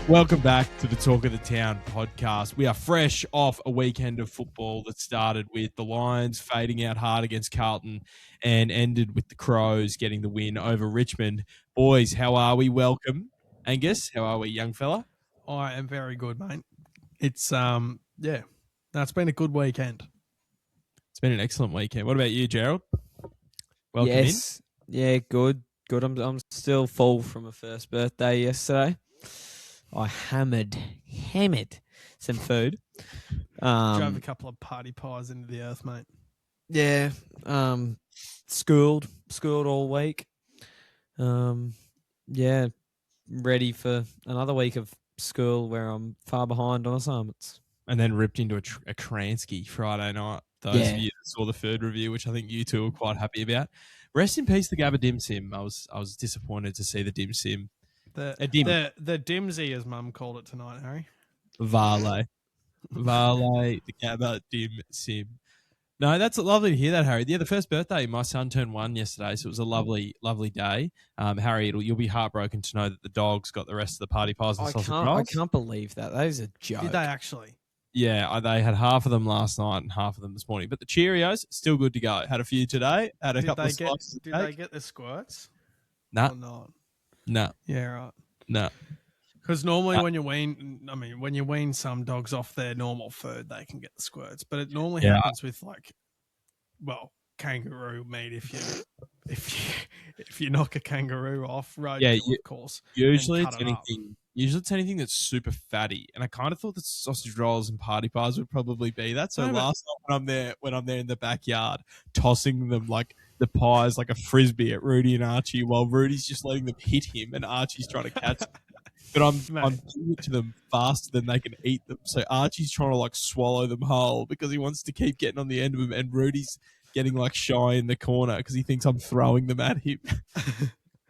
Welcome back to the Talk of the Town podcast. We are fresh off a weekend of football that started with the Lions fading out hard against Carlton and ended with the Crows getting the win over Richmond. Boys, how are we? Welcome. Angus, how are we, young fella? I am very good, mate. It's it's been a good weekend. It's been an excellent weekend. What about you, Gerald? Welcome yes. Yeah, good. I'm still full from a first birthday yesterday. I hammered some food. Drove a couple of party pies into the earth, mate. Yeah. Schooled all week. Yeah, ready for another week of school where I'm far behind on assignments. And then ripped into a Kransky Friday night. Those of you that saw the food review, which I think you two were quite happy about. Rest in peace, the Gabba dim sim. I was disappointed to see the dim sim. The dimsy, as Mum called it tonight, Harry. Varley, the Gabba dim sim. No, that's lovely to hear that, Harry. Yeah, the first birthday, my son turned 1 yesterday, so it was a lovely day. Harry, you'll be heartbroken to know that the dogs got the rest of the party pies and sausage rolls. I can't believe that. That is a joke. Did they actually? Yeah, they had half of them last night and half of them this morning. But the Cheerios, still good to go. Had a few today. Had a couple of slices. Did they get the squirts? No. Or not? No. Yeah, right. No. Because normally when you wean some dogs off their normal food, they can get the squirts. But it normally happens with kangaroo meat if you knock a kangaroo off, roadkill, of course. Usually it's anything that's super fatty, and I kind of thought the sausage rolls and party pies would probably be that. So last night when I'm there in the backyard, tossing them like the pies like a frisbee at Rudy and Archie, while Rudy's just letting them hit him and Archie's trying to catch them. But I'm giving it to them faster than they can eat them. So Archie's trying to like swallow them whole because he wants to keep getting on the end of them, and Rudy's getting like shy in the corner because he thinks I'm throwing them at him,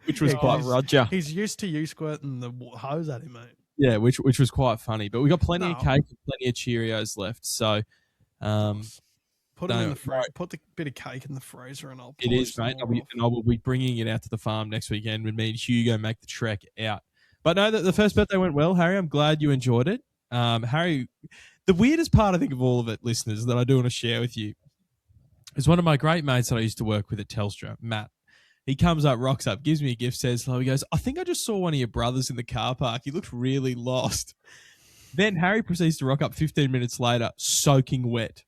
which was quite Roger. He's used to you squirting the hose at him, mate. Yeah, which was quite funny. But we got plenty of cake and plenty of Cheerios left. So put them in the freezer. Put the bit of cake in the freezer, and I'll. It is, mate. I will be bringing it out to the farm next weekend when me and Hugo make the trek out. But no, the first birthday went well, Harry. I'm glad you enjoyed it. Harry, the weirdest part, I think, of all of it, listeners, that I do want to share with you is one of my great mates that I used to work with at Telstra, Matt. He comes up, rocks up, gives me a gift, says hello. He goes, I think I just saw one of your brothers in the car park. He looked really lost. Then Harry proceeds to rock up 15 minutes later, soaking wet,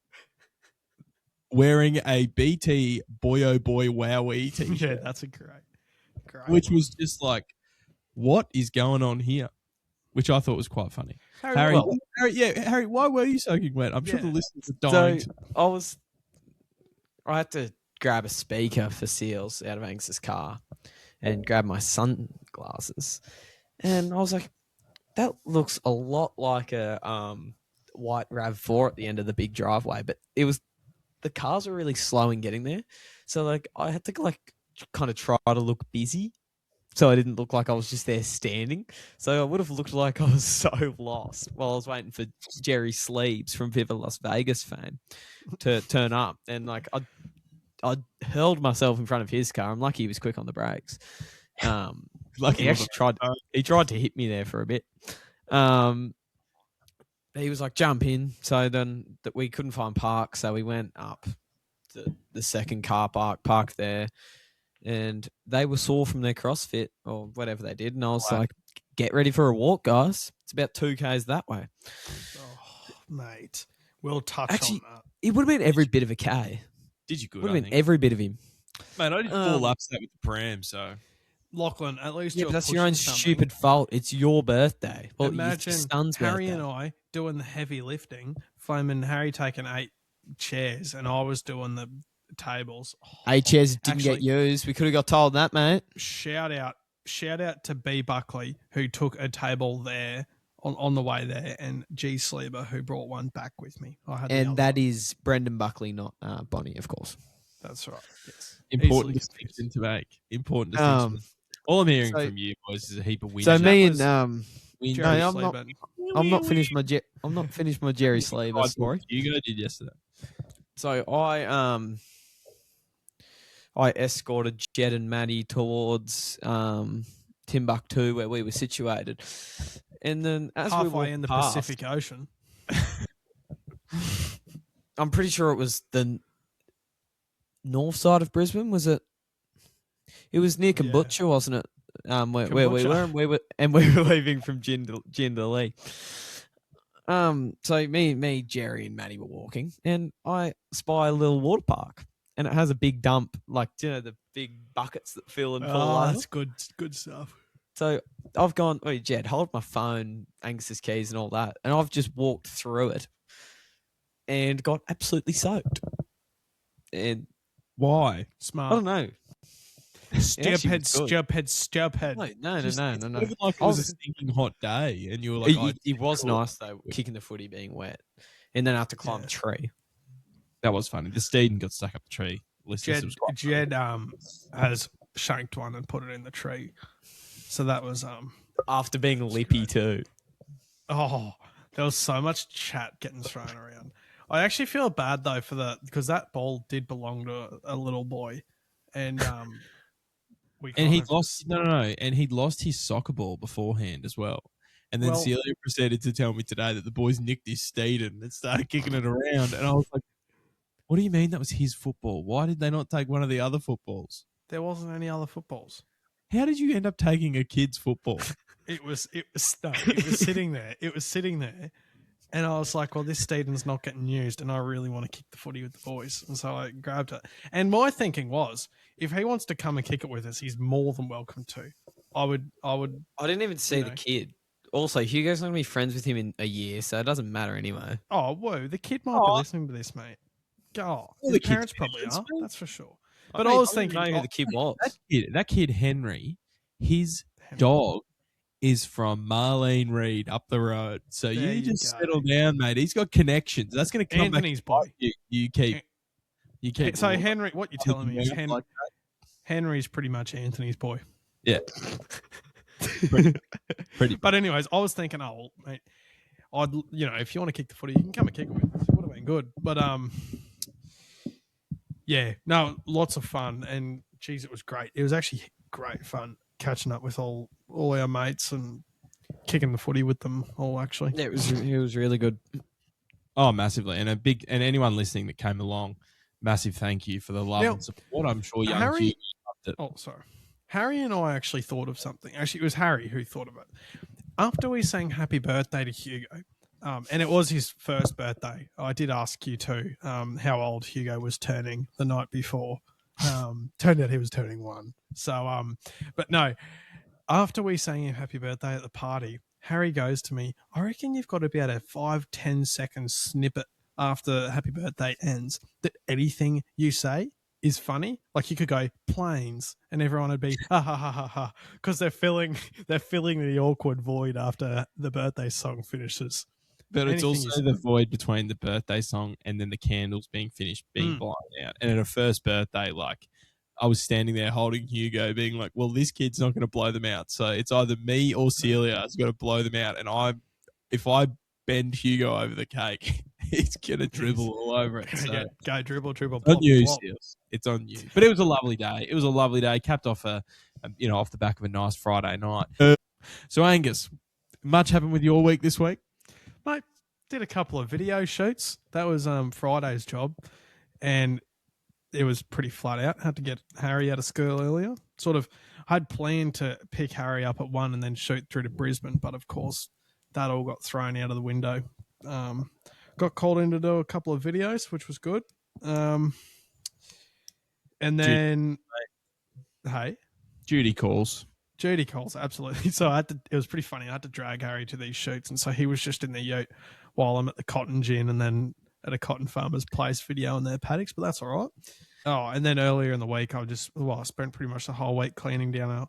wearing a BT Boy Oh Boy Wowee t-shirt. Yeah, that's a great which was just like, what is going on here? Which I thought was quite funny. Harry, why were you soaking wet? I'm sure the listeners are dying. So I had to grab a speaker for Seals out of Angus's car and grab my sunglasses. And I was like, that looks a lot like a white RAV4 at the end of the big driveway. But the cars were really slow in getting there. So like I had to kind of try to look busy, so I didn't look like I was just there standing. So I would have looked like I was so lost while I was waiting for Jerry Sleeves from Viva Las Vegas fame to turn up. And like I hurled myself in front of his car. I'm lucky he was quick on the brakes. He actually tried to hit me there for a bit. He was like, jump in. So then we couldn't find park, so we went up to the second car park, parked there. And they were sore from their CrossFit or whatever they did. And I was like, get ready for a walk, guys. It's about 2 Ks that way. Oh, mate. We'll touch on that. It would have been every bit of a K. Did you good? Would have been every bit of him. Mate, I did 4 laps that with the pram, so. Lachlan, at least but that's your own stupid fault. It's your birthday. Well, imagine Harry and I doing the heavy lifting, Flamin' Harry taking 8 chairs, and I was doing the tables. 8 chairs didn't get used. We could have got told that, mate. Shout out to B Buckley, who took a table there on the way there, and G Sleeber, who brought one back with me. And that is Brendan Buckley, not Bonnie, of course. That's right. Yes. Important distinction to make. Important distinction. All I'm hearing from you boys is a heap of wins. So me and I'm not finished my Jerry Sleeber story. Hugo did yesterday. So I escorted Jed and Maddie towards Timbuktu, where we were situated. And then as we halfway walked in the past, Pacific Ocean. I'm pretty sure it was the north side of Brisbane. Was it? It was near Kombucha, wasn't it? Where we were, and we were leaving from Jindalee. So me, Jerry, and Maddie were walking, and I spy a little water park, and it has a big dump, like the big buckets that fill and fall over. That's good stuff. So I've gone, oh, Jed, hold my phone, Angus's keys, and all that, and I've just walked through it, and got absolutely soaked. And Why? I Smart. don't know. Stupid. No. Even like it was a stinking hot day, and you were like, It was nice though, kicking the footy being wet, and then I had to climb a tree. that was funny. The steed got stuck up the tree. Jed has shanked one and put it in the tree. So that was After being lippy too. Oh, there was so much chat getting thrown around. I actually feel bad though because that ball did belong to a little boy, and he'd lost his soccer ball beforehand as well. And then Celia proceeded to tell me today that the boys nicked his steed and started kicking it around. And I was like, what do you mean that was his football? Why did they not take one of the other footballs? There wasn't any other footballs. How did you end up taking a kid's football? It was sitting there. It was sitting there. And I was like, well, this Steeden's not getting used, and I really want to kick the footy with the boys. And so I grabbed it. And my thinking was, if he wants to come and kick it with us, he's more than welcome to. I didn't even see the kid. Also, Hugo's not going to be friends with him in a year, so it doesn't matter anyway. Oh, whoa. The kid might be listening to this, mate. His parents probably are. That's for sure. But I was thinking, I didn't know who the kid was. That kid, Henry, his dog is from Marlene Reed up the road. So you just settle down, mate. He's got connections. That's going to come Anthony's back. boy. You keep. So Henry, what you're telling me is Henry's pretty much Anthony's boy. Yeah. pretty. But anyways, I was thinking, mate, if you want to kick the footy, you can come and kick it with us. It would have been good. But yeah, no, lots of fun, and geez, it was great. It was actually great fun catching up with all our mates and kicking the footy with them all. Actually, yeah, it was really good. Oh, massively, and anyone listening that came along, massive thank you for the love and support. I'm sure young Harry loved it. Oh, sorry. Harry and I actually thought of something. Actually, it was Harry who thought of it. After we sang happy birthday to Hugo, and it was his first birthday, I did ask you too how old Hugo was turning the night before. Turned out he was turning 1. So, but no, after we sang him happy birthday at the party, Harry goes to me, I reckon you've got to be able to 5-10 second snippet after happy birthday ends that anything you say is funny. Like you could go planes and everyone would be ha ha ha ha ha, because they're filling the awkward void after the birthday song finishes. But it's also the void between the birthday song and then the candles being finished, being blown out. And at a first birthday, like I was standing there holding Hugo, being like, well, this kid's not going to blow them out. So it's either me or Celia has got to blow them out. And if I bend Hugo over the cake, he's going to dribble all over it. So go dribble. It's on you, Seals. It's on you. But it was a lovely day. Capped off off the back of a nice Friday night. So Angus, much happened with your week this week? Mate, did a couple of video shoots. That was Friday's job, and it was pretty flat out. Had to get Harry out of school earlier. I'd planned to pick Harry up at 1 and then shoot through to Brisbane, but of course that all got thrown out of the window. Got called in to do a couple of videos, which was good. And then, Duty calls. Judy calls, absolutely. So it was pretty funny. I had to drag Harry to these shoots. And so he was just in the ute while I'm at the Cotton Gin and then at a cotton farmer's place video in their paddocks, but that's all right. Oh, and then earlier in the week, I spent pretty much the whole week cleaning down our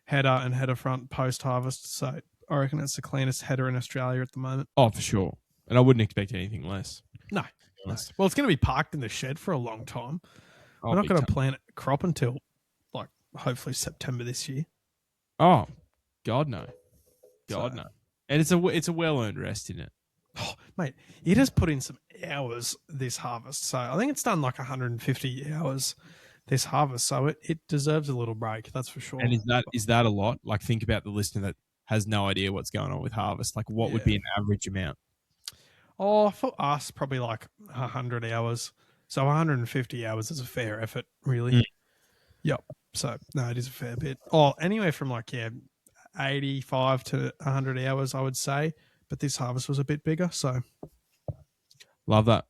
header and header front post-harvest. So I reckon it's the cleanest header in Australia at the moment. Oh, for sure. And I wouldn't expect anything less. No. Well, it's going to be parked in the shed for a long time. We're not going to plant crop until, hopefully September this year. Oh, God no. God no. And it's a well-earned rest in it. Oh, mate, it has put in some hours this harvest. So I think it's done 150 hours this harvest. So it deserves a little break, that's for sure. And is that a lot? Think about the listener that has no idea what's going on with harvest. Like, what would be an average amount? Oh, for us, probably like 100 hours. So 150 hours is a fair effort, really. Yep. So, no, it is a fair bit. Oh, anywhere from 85 to 100 hours, I would say. But this harvest was a bit bigger, so. Love that.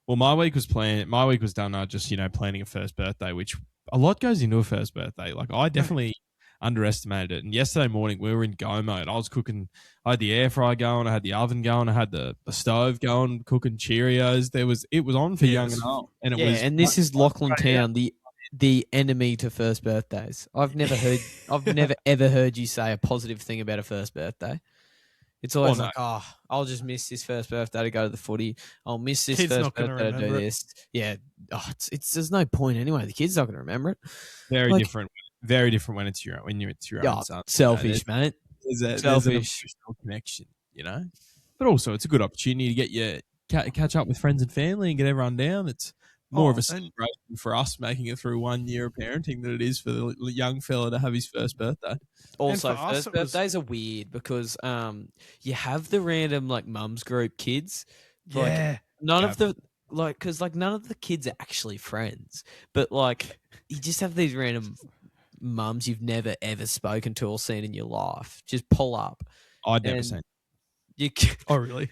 Well, my week was done just, planning a first birthday, which a lot goes into a first birthday. Like, I definitely underestimated it. And yesterday morning, we were in go mode. I was cooking. I had the air fryer going. I had the oven going. I had the stove going, cooking Cheerios. It was on for young and old. And it was. And this is Lachlan Town, the enemy to first birthdays. I've never ever heard you say a positive thing about a first birthday. It's always I'll just miss this first birthday to go to the footy. I'll miss this first birthday to do this. Yeah. There's no point anyway. The kid's not going to remember it. Very different when it's your own son. Selfish, mate. There's an emotional connection, But also, it's a good opportunity to get you catch up with friends and family and get everyone down. It's more of a celebration for us making it through 1 year of parenting than it is for the young fella to have his first birthday. Also, first birthdays are weird because you have the random mums group kids. None of the kids are actually friends, but you just have these random mums you've never ever spoken to or seen in your life just pull up. I'd never seen. Oh, really?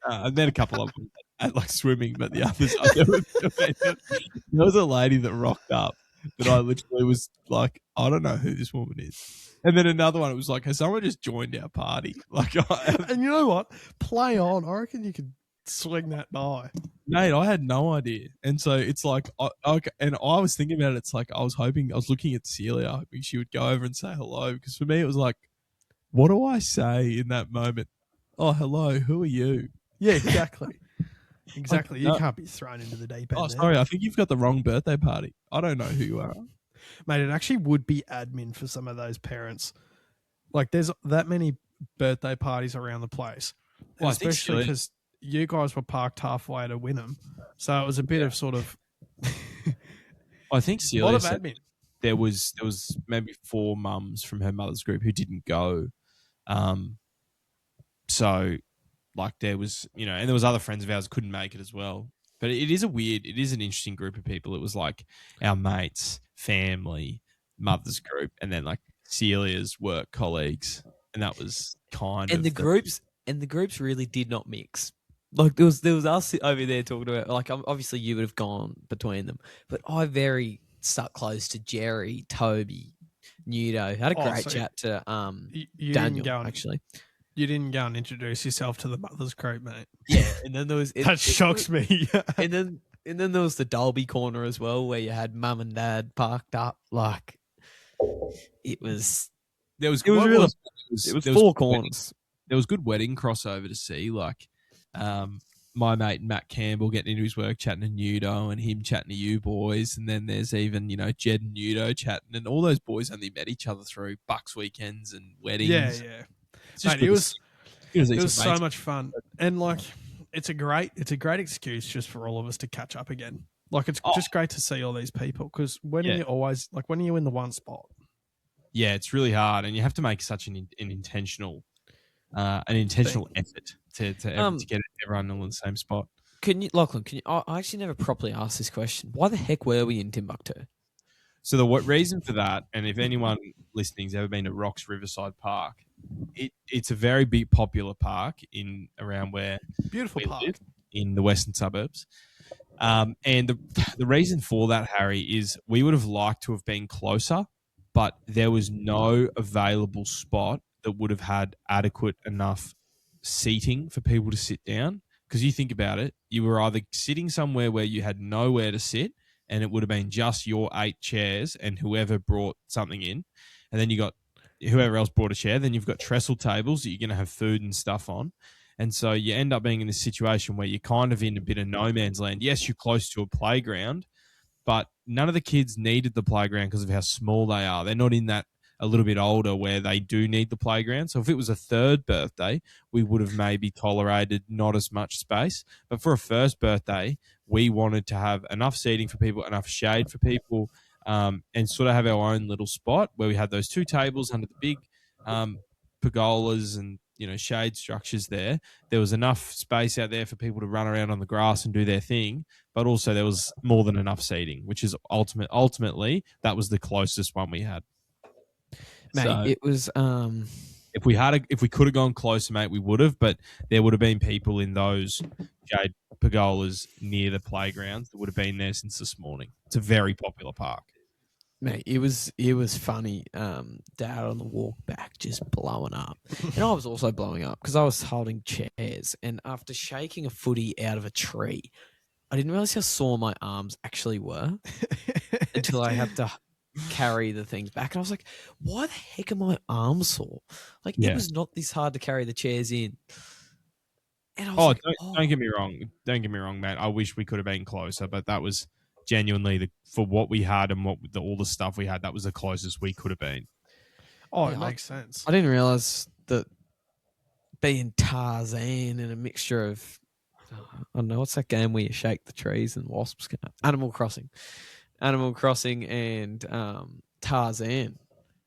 I've met a couple of them at swimming, but the others, there was a lady that rocked up that I literally was like, I don't know who this woman is. And then another one, it was like, has someone just joined our party? And you know what? Play on. I reckon you could swing that by. Nate, I had no idea. And so it's like, and I was thinking about it. It's like, I was looking at Celia, hoping she would go over and say hello. Because for me, it was like, what do I say in that moment? Oh, hello. Who are you? Yeah, exactly. Exactly. You can't be thrown into the deep end. Oh, sorry. I think you've got the wrong birthday party. I don't know who you are. Mate, it actually would be admin for some of those parents. There's that many birthday parties around the place. Well, especially because you guys were parked halfway to Wynnum. So it was a bit of sort of... I think Celia a lot of admin. There was maybe 4 mums from her mother's group who didn't go. So... there was, and there was other friends of ours who couldn't make it as well. But it is an interesting group of people. It was our mates, family, mother's group, and then Celia's work colleagues. And that was the groups really did not mix. There was us over there talking about, obviously you would have gone between them, but I very stuck close to Jerry, Toby, Nudo. Had a great chat to Daniel, actually. You didn't go and introduce yourself to the mother's group, mate. Yeah, and then there was... that shocks me. and then there was the Dolby corner as well, where you had mum and dad parked up. It was... It was 4 corners. There was good wedding crossover to see, my mate Matt Campbell getting into his work, chatting to Nudo, and him chatting to you boys. And then there's even, Jed and Nudo chatting, and all those boys only met each other through Bucks weekends and weddings. Yeah. Mate, it was so much fun, and it's a great excuse just for all of us to catch up again. It's just great to see all these people, because when you're always when you're in the one spot, it's really hard, and you have to make such an intentional effort to get everyone in the same spot. Lachlan? I actually never properly asked this question. Why the heck were we in Timbuktu? So the reason for that, and if anyone listening's ever been to Rocks Riverside Park, it's a very big popular park around where beautiful park live, in the western suburbs. And the reason for that, Harry, is we would have liked to have been closer, but there was no available spot that would have had adequate enough seating for people to sit down. Because you think about it, you were either sitting somewhere where you had nowhere to sit, and it would have been just your 8 chairs and whoever brought something in. And then you got whoever else brought a chair. Then you've got trestle tables that you're going to have food and stuff on. And so you end up being in this situation where you're kind of in a bit of no man's land. Yes, you're close to a playground, but none of the kids needed the playground because of how small they are. They're not in that a little bit older where they do need the playground. So if it was a 3rd birthday, we would have maybe tolerated not as much space. But for a first birthday, we wanted to have enough seating for people, enough shade for people, and sort of have our own little spot where we had those 2 tables under the big pergolas and shade structures there. There was enough space out there for people to run around on the grass and do their thing, but also there was more than enough seating, which is ultimately that was the closest one we had. Mate, So, it was if we could have gone closer, mate, we would have, but there would have been people in those shade pergolas near the playgrounds that would have been there since this morning. It's a very popular park. Mate, it was funny. Dad on the walk back just blowing up, and I was also blowing up because I was holding chairs. And after shaking a footy out of a tree, I didn't realize how sore my arms actually were until I had to carry the things back. And I was like, "Why the heck are my arms sore?" Like it was not this hard to carry the chairs in. And I was don't get me wrong. Don't get me wrong, mate. I wish we could have been closer, but that was genuinely for what we had and all the stuff we had, that was the closest we could have been. Oh, it makes sense. I didn't realize that being Tarzan and a mixture of, I don't know, what's that game where you shake the trees and wasps come out? Animal Crossing and Tarzan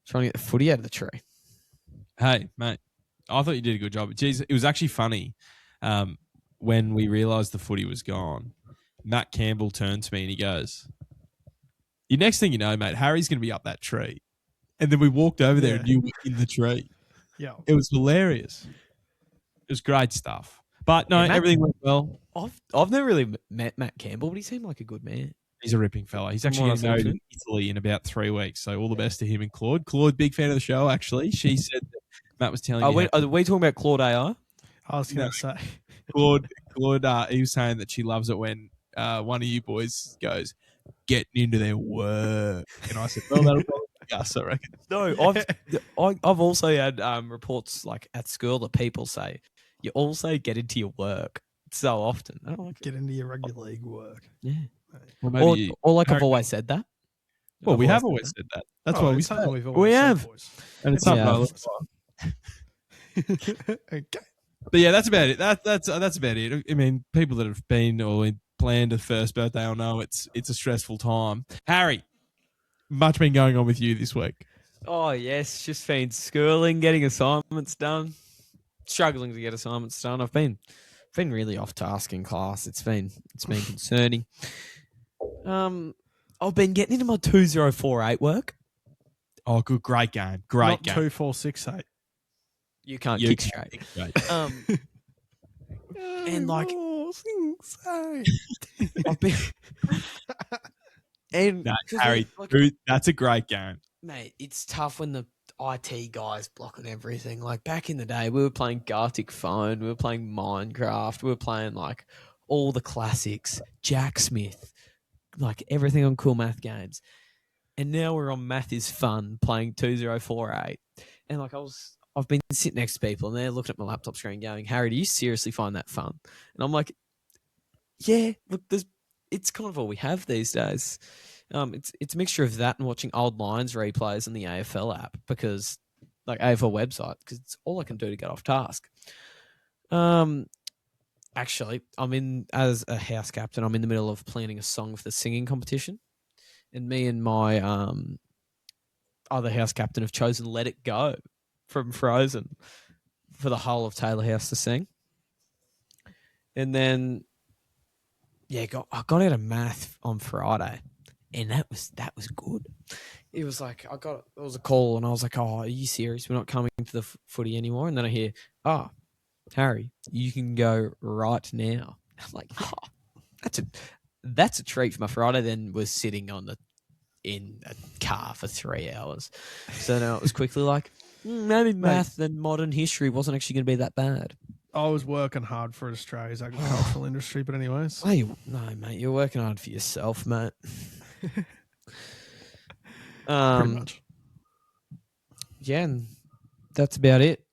trying to get the footy out of the tree. Hey, mate, I thought you did a good job. Jeez, it was actually funny when we realised the footy was gone. Matt Campbell turned to me and he goes, "The next thing you know, mate, Harry's going to be up that tree." And then we walked over there and you were in the tree. Yeah. It was hilarious. It was great stuff. But no, everything went well. I've never really met Matt Campbell, but he seemed like a good man. He's a ripping fella. He's actually getting married in Italy in about 3 weeks. So all the best to him and Claude. Claude, big fan of the show, actually. She said that Matt was telling you. Are we talking about Claude AI? I was going to say. Claude, he was saying that she loves it when one of you boys goes, "Getting into their work." And I said, "Well, that'll probably be us, I reckon." No, I've also had reports like at school that people say, you also get into your work so often. I don't like Get into your regular league work. Yeah. Well, or like I've always said that. Well, we have always said that. That's why we say we've always said, boys. And it's something I look for. Okay. But yeah, that's about it. That's about it. I mean, people that have been or planned a first birthday will know it's a stressful time. Harry, much been going on with you this week. Oh yes, just been schooling, getting assignments done, struggling to get assignments done. I've been really off task in class. It's been concerning. I've been getting into my 2048 work. Oh, good, great game, great game. 2468. You can't kick straight. And like, I've been. And Harry, that's a great game, mate. It's tough when the IT guys blocking everything. Like back in the day, we were playing Gartic Phone, we were playing Minecraft, we were playing like all the classics, Jack Smith, like everything on Cool Math Games. And now we're on Math is Fun playing 2048. And like I've been sitting next to people and they're looking at my laptop screen going, "Harry, do you seriously find that fun?" And I'm like, yeah, look, it's kind of all we have these days. It's a mixture of that and watching old Lions replays in the AFL app because AFL website, because it's all I can do to get off task. Actually, as a house captain, I'm in the middle of planning a song for the singing competition. And me and my other house captain have chosen Let It Go from Frozen for the whole of Taylor House to sing. And then, I got out of math on Friday, and that was good. It was like it was a call, and I was like, "Oh, are you serious? We're not coming to the footy anymore." And then I hear, "Oh, Harry, you can go right now." I'm like, "Oh, that's a treat for my Friday." Then was sitting in a car for 3 hours, so now it was quickly like, maybe math and modern history wasn't actually going to be that bad. I was working hard for Australia's agricultural industry, but anyways. No, mate, you're working hard for yourself, mate. Pretty much. Yeah, and that's about it.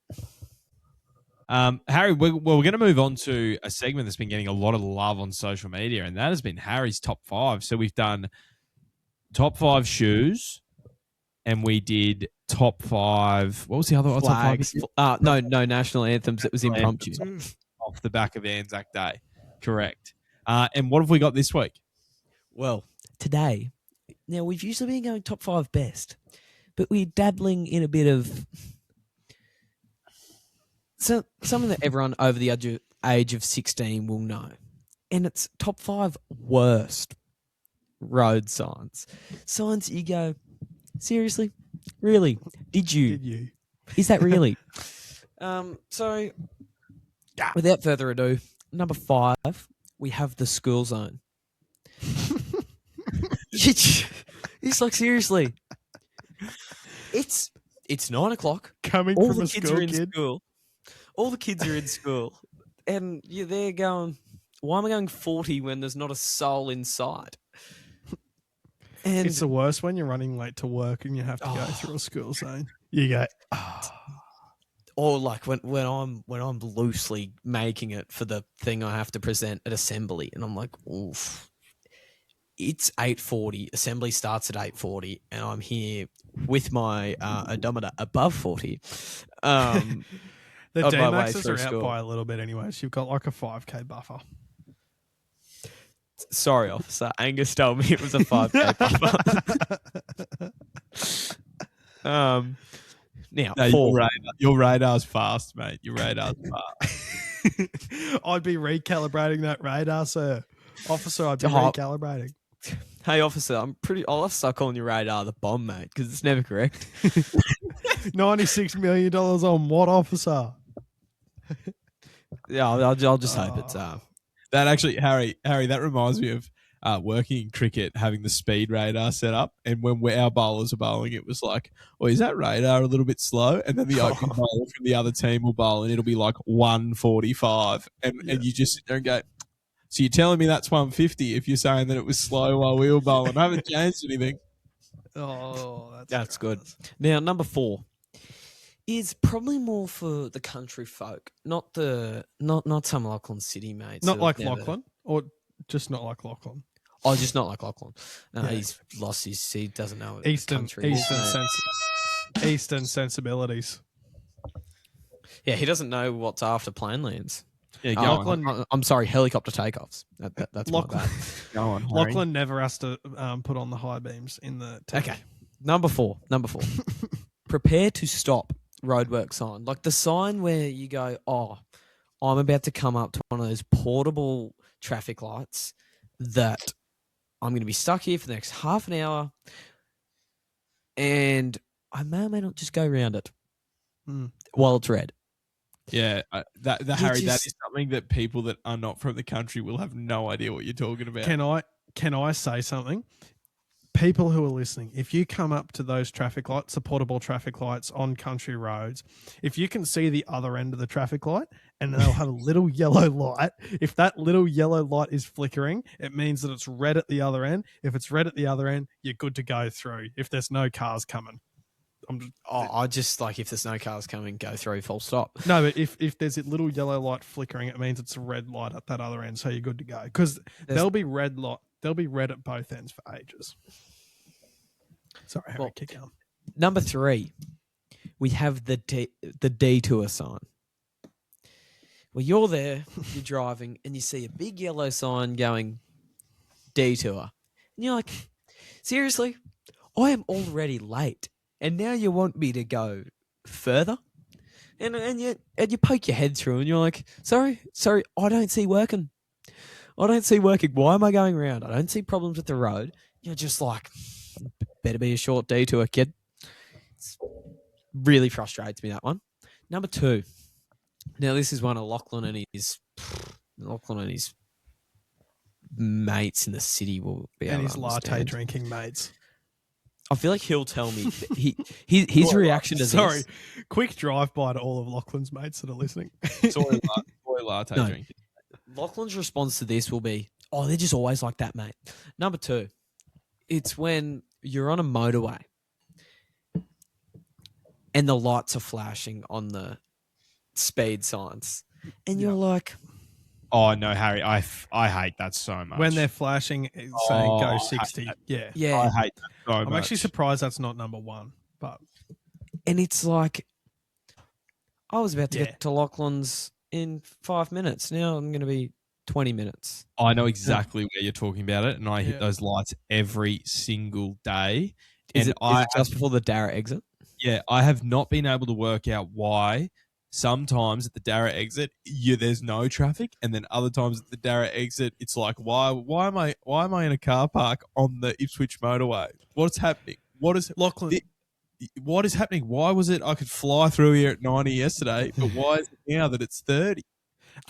Harry, we're going to move on to a segment that's been getting a lot of love on social media, and that has been Harry's top 5. So we've done top 5 shoes, and we did top 5. What was the other one? Flags. No national anthems. It was impromptu. Off the back of Anzac Day. Correct. And what have we got this week? Well, today, now we've usually been going top 5 best, but we're dabbling in a bit of So something that everyone over the age of 16 will know, and it's top 5 worst road signs. Signs you go, seriously, really? Did you? Is that really? So, without further ado, number 5, we have the school zone. It's like, seriously. It's 9 o'clock. Coming All from the a kids school are in kid. school. All the kids are in school. And you're there going, why am I going 40 when there's not a soul inside? And It's the worst when you're running late to work and you have to go through a school zone. You go, or like when I'm loosely making it for the thing I have to present at assembly, and I'm like, oof. It's 8:40. Assembly starts at 8:40, and I'm here with my odometer above 40. the on my way D-maxes through are out school. by a little bit anyway. So you've got like a 5K buffer. Sorry, officer. Angus told me it was a 5K buffer. Now, No, 4. your radar's fast, mate. Your radar's fast. I'd be recalibrating that radar, sir. Officer, I'd be Oh. recalibrating. Hey, officer, I'll have to start calling your radar the bomb, mate, because it's never correct. $96 million on what, officer? Yeah, I'll just hope it's That actually, Harry, that reminds me of working in cricket, having the speed radar set up, and when our bowlers are bowling, it was like, "Oh, is that radar a little bit slow?" And then the opening bowler from the other team will bowl, and it'll be like 145, and you just sit there and go, "So you're telling me that's 150 if you're saying that it was slow while we were bowling? I haven't changed anything." Oh, That's good. Now, number 4 is probably more for the country folk, not some Lachlan City mates. Not who like have never- Lachlan, or just not like Lachlan. Oh, just not like Lachlan. No, Yeah. he's lost he doesn't know what Eastern country is, mate. Eastern sensibilities. Yeah, he doesn't know what's after planelands. Yeah, go Lachlan- I'm sorry, helicopter takeoffs. That's my Lachlan, bad. Go on, Harry. Lachlan never has to put on the high beams in the tank. Okay, number 4. Prepare to stop. Roadwork sign, like the sign where you go, oh, I'm about to come up to one of those portable traffic lights that I'm going to be stuck here for the next half an hour, and I may or may not just go around it while it's red. Yeah, Harry, that just- is something that people that are not from the country will have no idea what you're talking about. Can I say something? People who are listening, if you come up to those traffic lights, the portable traffic lights on country roads, if you can see the other end of the traffic light and they'll have a little yellow light, if that little yellow light is flickering, it means that it's red at the other end. If it's red at the other end, you're good to go through if there's no cars coming. I just like, if there's no cars coming, go through full stop. No, but if there's a little yellow light flickering, it means it's a red light at that other end, so you're good to go. Because there'll be red at both ends for ages. Sorry, Harry, kick on. Number 3, we have the detour sign. Well, you're there, you're driving, and you see a big yellow sign going detour. And you're like, seriously? I am already late. And now you want me to go further? And you poke your head through and you're like, sorry, I don't see working. Why am I going around? I don't see problems with the road. You're just like, better be a short detour, kid. It's really frustrates me, that one. Number 2. Now, this is one of Lachlan and his mates in the city will be And able his to latte understand. drinking mates. I feel like he'll tell me his reaction to Sorry, this. quick drive-by to all of Lachlan's mates that are listening. Soy latte No. drink. Lachlan's response to this will be, oh, they're just always like that, mate. Number 2, it's when you're on a motorway and the lights are flashing on the speed signs. And you're like... Oh no, Harry, I hate that so much. When they're flashing, saying Oh, go I hate 60. that. Yeah. Yeah. I hate that so I'm much. actually surprised that's not number 1. But And it's like, I was about to Yeah. get to Lachlan's in 5 minutes. Now I'm going to be 20 minutes. I know exactly where you're talking about it, and I hit Yeah. those lights every single day. Is And it just before the Darra exit? I have not been able to work out why sometimes at the Darra exit, there's no traffic, and then other times at the Darra exit, it's like, why am I in a car park on the Ipswich motorway? What's happening? What is happening? Why was it I could fly through here at 90 yesterday, but why is it now that it's 30?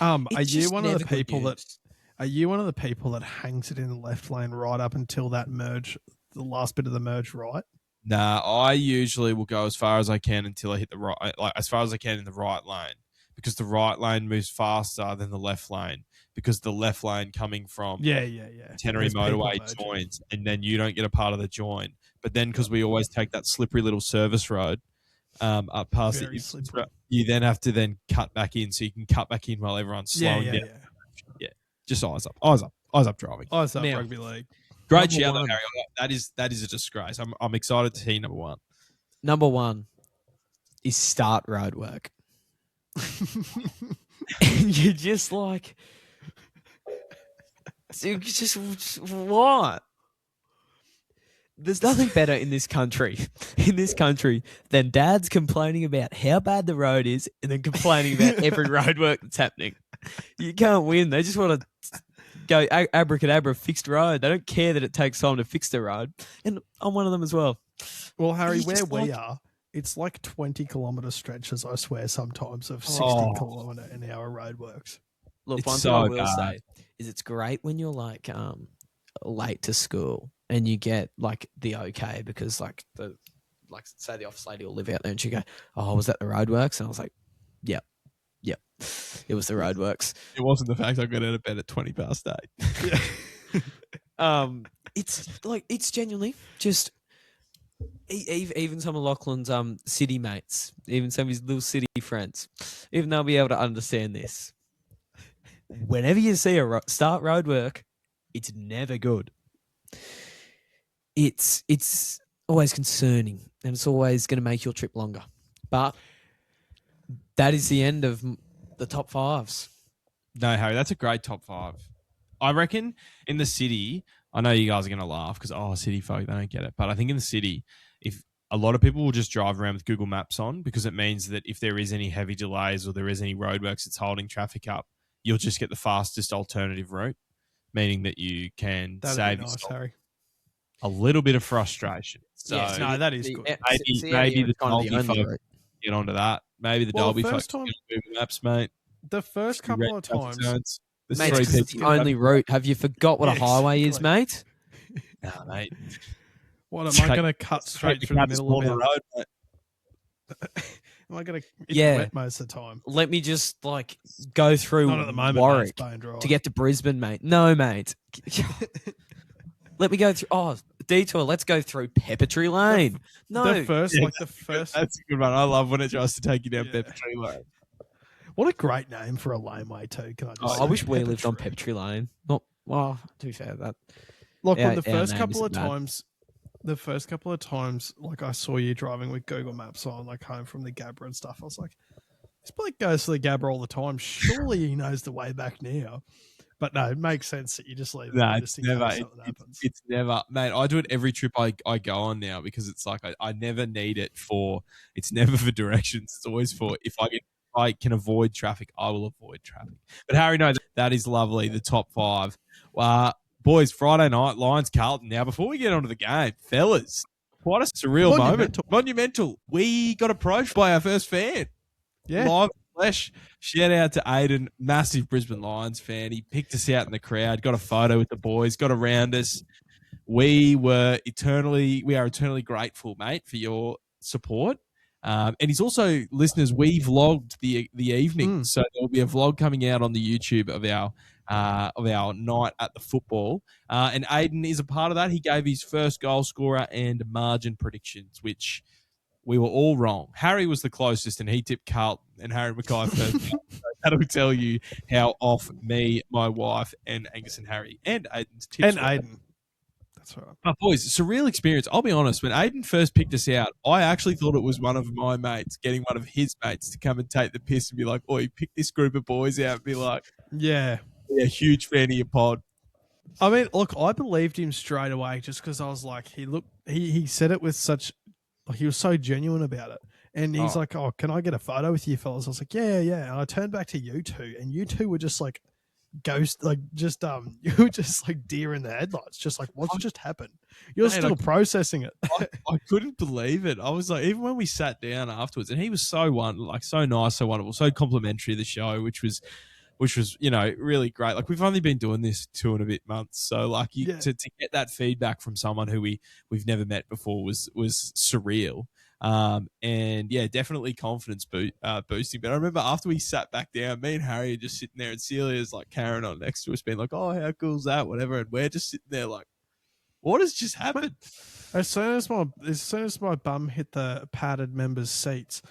Are you one of the people that hangs it in the left lane right up until that merge, the last bit of the merge right? Nah, I usually will go as far as I can until I hit the right, like as far as I can in the right lane, because the right lane moves faster than the left lane, because the left lane coming from Tenery motorway joins, and then you don't get a part of the join. But then because we always take that slippery little service road up past it, you then have to then cut back in, so you can cut back in while everyone's slowing down. Yeah, just eyes up driving. Eyes up rugby league. Great shout out, Harry. That is a disgrace. I'm excited to see number one. Number one is start road work. And you're just like, what? There's nothing better in this country than dads complaining about how bad the road is and then complaining about every road work that's happening. You can't win. They just want to go abracadabra, fixed road. They don't care that it takes time to fix the road. And I'm one of them as well. Well, Harry, where we are, it's like 20-kilometre stretches, I swear, sometimes of 60 kilometre an hour roadworks. Look, one thing I will say is it's great when you're like late to school and you get like the okay, because say the office lady will live out there and she go, "Oh, was that the roadworks?" And I was like, "Yep. It was the roadworks." It wasn't the fact I got out of bed at 8:20. It's genuinely just even some of Lachlan's city mates, even some of his little city friends, even they'll be able to understand this. Whenever you see a start road work, it's never good. It's always concerning, and it's always going to make your trip longer. But that is the end of the top fives. No, Harry, that's a great top five. I reckon in the city, I know you guys are going to laugh because, city folk, they don't get it. But I think in the city, if a lot of people will just drive around with Google Maps on, because it means that if there is any heavy delays or there is any roadworks that's holding traffic up, you'll just get the fastest alternative route, meaning that you can save Harry. a little bit of frustration. So that is good. Maybe the Dolby folk get onto that. Maybe the Dolby folk get on Google Maps, mate. The first couple of times. Mate, it's the only route. Have you forgot what a highway is, mate? No, mate. What, am I going to cut straight through the middle of the road, mate? Am I going to wet most of the time? Let me just go through Warwick to get to Brisbane, mate. No, mate. Let me go through detour. Let's go through Peppertree Lane. The first. That's a good one. I love when it tries to take you down Peppertree Lane. What a great name for a laneway too. Can I just say? I wish we lived on Peppertree Lane. To be fair, that. Look, the first couple of times, like I saw you driving with Google Maps on, like home from the Gabba and stuff, I was like, this bloke goes to the Gabba all the time. Surely he knows the way back now. But no, it makes sense that you just leave it. No, it's never. It's never, mate. I do it every trip I go on now, because it's like I never need it for. It's never for directions. It's always for if I can avoid traffic, I will avoid traffic. But Harry, no, that is lovely. The top five. Boys, Friday night, Lions Carlton. Now, before we get onto the game, fellas, quite a surreal moment. Monumental. We got approached by our first fan. Yeah. Live flesh. Shout out to Aiden, massive Brisbane Lions fan. He picked us out in the crowd, got a photo with the boys, got around us. We are eternally grateful, mate, for your support. And he's also, listeners, we vlogged the evening. So there will be a vlog coming out on the YouTube of our night at the football. And Aiden is a part of that. He gave his first goal scorer and margin predictions, which we were all wrong. Harry was the closest, and he tipped Carlton and Harry McKay first. So that'll tell you how off me, my wife, and Angus and Harry and Aiden's tips were. Aiden. That's right. But boys, surreal experience. I'll be honest, when Aiden first picked us out, I actually thought it was one of my mates getting one of his mates to come and take the piss and be like, "Oi, pick this group of boys out," and be like, "Yeah, huge fan of your pod." I mean, look, I believed him straight away just because I was like, he said it with such, he was so genuine about it. And he's like, "Oh, can I get a photo with you fellas?" I was like, "Yeah, yeah." And I turned back to you two, and you two were just like ghost, like just you were just like deer in the headlights, just like what's just happened. You're still processing it. I couldn't believe it. I was like, even when we sat down afterwards, and he was so so nice, so wonderful, so complimentary of the show, which was really great. Like, we've only been doing this 2 and a bit months, so like to get that feedback from someone who we've never met before was surreal. And yeah, definitely confidence boosting. But I remember after we sat back down, me and Harry are just sitting there, and Celia's like carrying on next to us, being like, "Oh, how cool is that?" Whatever, and we're just sitting there like, "What has just happened?" As soon as my bum hit the padded members' seats,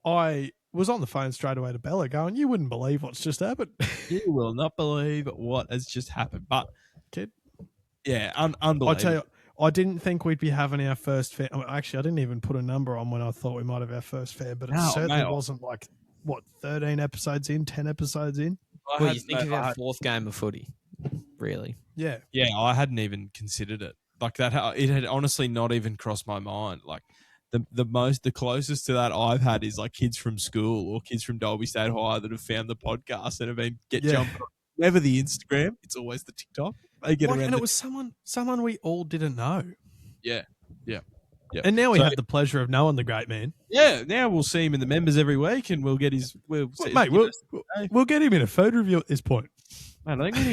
I was on the phone straight away to Bella, going, "You wouldn't believe what's just happened." You will not believe what has just happened. But kid, yeah, unbelievable. I tell you, I didn't think we'd be having our first fan. Actually, I didn't even put a number on when I thought we might have our first fan, but it certainly wasn't like, 13 episodes in, 10 episodes in. Well, you think of our fourth game of footy, really? Yeah. Yeah, I hadn't even considered it. Like that, it had honestly not even crossed my mind. Like the closest to that I've had is like kids from school or kids from Dolby State High that have found the podcast and have been jumping on. Never the Instagram, it's always the TikTok. They get around, and it was someone we all didn't know. Yeah. And now we have the pleasure of knowing the great man. Yeah, now we'll see him in the members every week, and we'll get his. We'll get him in a photo review at this point. Man, I think we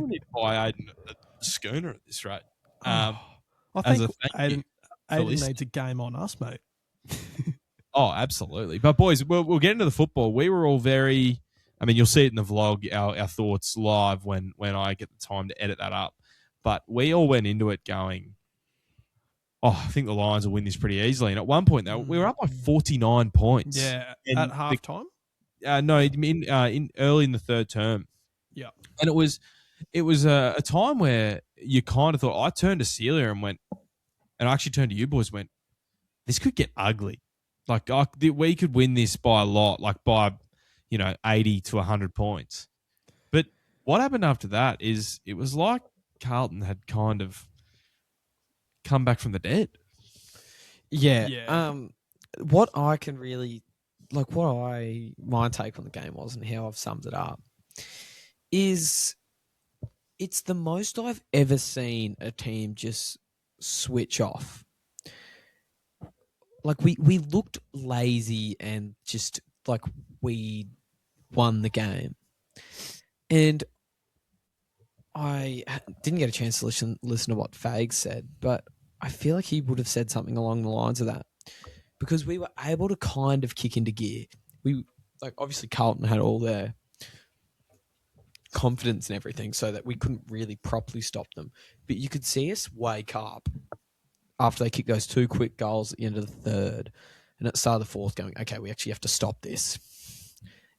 need to buy Aiden a schooner at this rate. I think Aiden needs a game on us, mate. Oh, absolutely. But boys, we'll get into the football. We were all very. I mean, you'll see it in the vlog, our thoughts live when I get the time to edit that up. But we all went into it going, "Oh, I think the Lions will win this pretty easily." And at one point, though, we were up by 49 points. Yeah, at halftime. No, in early in the third term. Yeah, and it was a time where you kind of thought. I turned to Celia and went, and I actually turned to you boys and went, "This could get ugly. Like we could win this by a lot, like by 80 to 100 points." But what happened after that is it was like Carlton had kind of come back from the dead. Yeah. What I can really my take on the game was, and how I've summed it up, is it's the most I've ever seen a team just switch off. Like we looked lazy and just like we won the game. And I didn't get a chance to listen to what Fag said, but I feel like he would have said something along the lines of that, because we were able to kind of kick into gear. We obviously Carlton had all their confidence and everything, so that we couldn't really properly stop them. But you could see us wake up after they kicked those 2 quick goals at the end of the third, and at the start of the fourth, going, "Okay, we actually have to stop this,"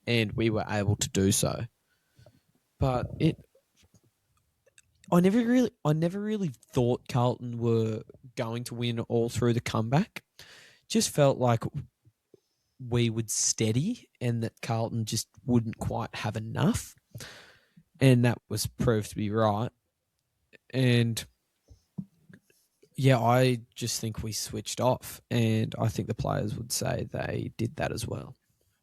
and we were able to do so. But I never really thought Carlton were going to win all through the comeback. Just felt like we would steady, and that Carlton just wouldn't quite have enough. And that was proved to be right. And yeah, I just think we switched off, and I think the players would say they did that as well.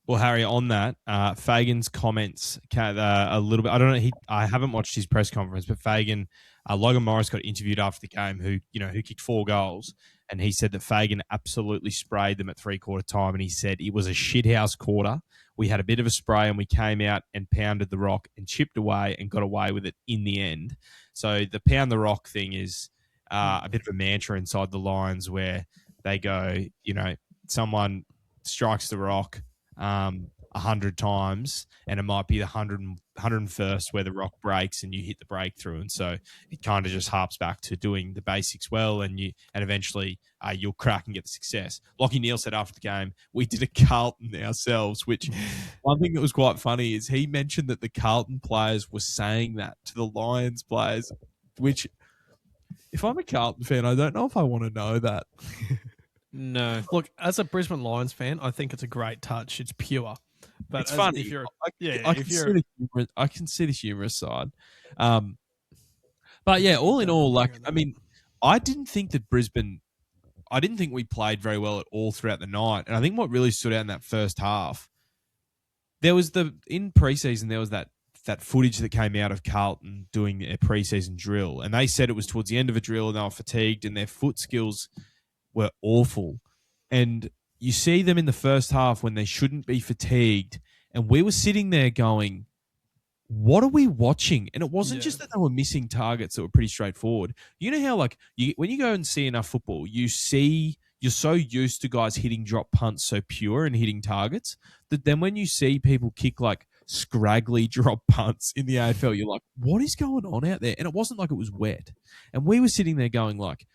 Well, Harry, on that, Fagan's comments a little bit. I don't know. I haven't watched his press conference, but Fagan, Logan Morris got interviewed after the game, who kicked 4 goals, and he said that Fagan absolutely sprayed them at 3/4 time, and he said it was a shithouse quarter. We had a bit of a spray, and we came out and pounded the rock and chipped away and got away with it in the end. So the pound the rock thing is a bit of a mantra inside the Lions, where they go, someone strikes the rock 100 times, and it might be the 101st where the rock breaks and you hit the breakthrough, and so it kind of just harps back to doing the basics well, and eventually you'll crack and get the success. Lachie Neale said after the game, we did a Carlton ourselves, which one thing that was quite funny is he mentioned that the Carlton players were saying that to the Lions players, which if I'm a Carlton fan, I don't know if I want to know that. No. Look, as a Brisbane Lions fan, I think it's a great touch. It's pure. But it's funny. If you're, I can see the humorous side. But yeah, all in all, I didn't think that Brisbane I didn't think we played very well at all throughout the night. And I think what really stood out in that first half, in preseason, there was that footage that came out of Carlton doing a preseason drill. And they said it was towards the end of a drill and they were fatigued and their foot skills were awful. And you see them in the first half when they shouldn't be fatigued. And we were sitting there going, what are we watching? And it wasn't just that they were missing targets that were pretty straightforward. You know how, like, when you go and see enough football, you're so used to guys hitting drop punts so pure and hitting targets that then when you see people kick like scraggly drop punts in the AFL, you're like, what is going on out there? And it wasn't like it was wet. And we were sitting there going like,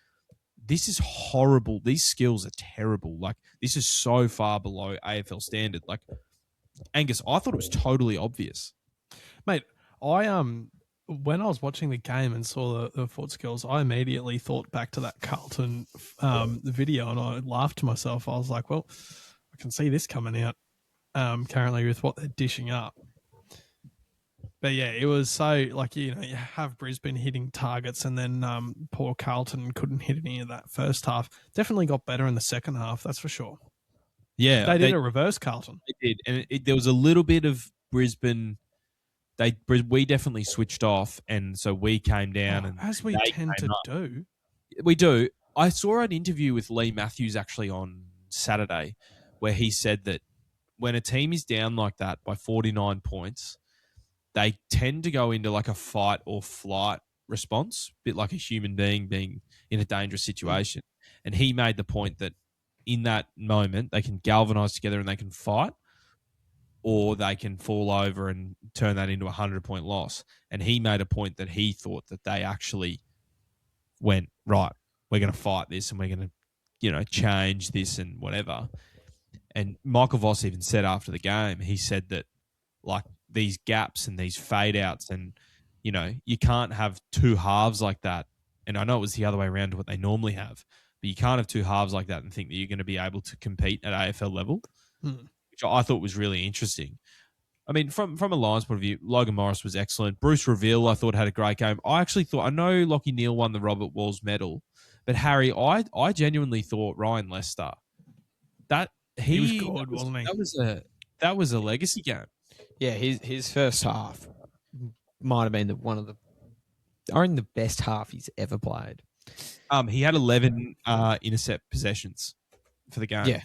this is horrible. These skills are terrible. Like, this is so far below AFL standard. Like, Angus, I thought it was totally obvious. Mate, I when I was watching the game and saw the foot skills, I immediately thought back to that Carlton video, and I laughed to myself. I was like, well, I can see this coming out currently with what they're dishing up. But yeah, it was so, like, you know, you have Brisbane hitting targets, and then poor Carlton couldn't hit any of that first half. Definitely got better in the second half, that's for sure. Yeah, they did a reverse Carlton. They did, and there was a little bit of Brisbane. We definitely switched off, and so we came down. And as we tend to do. We do. I saw an interview with Lee Matthews actually on Saturday where he said that when a team is down like that by 49 points, they tend to go into like a fight or flight response, a bit like a human being in a dangerous situation. And he made the point that in that moment, they can galvanize together and they can fight, or they can fall over and turn that into a 100-point loss. And he made a point that he thought that they actually went, right, we're going to fight this and we're going to, you know, change this and whatever. And Michael Voss even said after the game, he said that, like, these gaps and these fade outs and, you know, you can't have two halves like that. And I know it was the other way around to what they normally have, but you can't have two halves like that and think that you're going to be able to compete at AFL level. Which I thought was really interesting. I mean, from a Lions point of view, Logan Morris was excellent. Bruce Reveal, I thought, had a great game. I know Lachie Neale won the Robert Walls medal, but Harry, I genuinely thought Ryan Lester, he was good, wasn't he? That was a legacy game. Yeah, his first half might have been the best half he's ever played. He had 11 intercept possessions for the game. Yeah.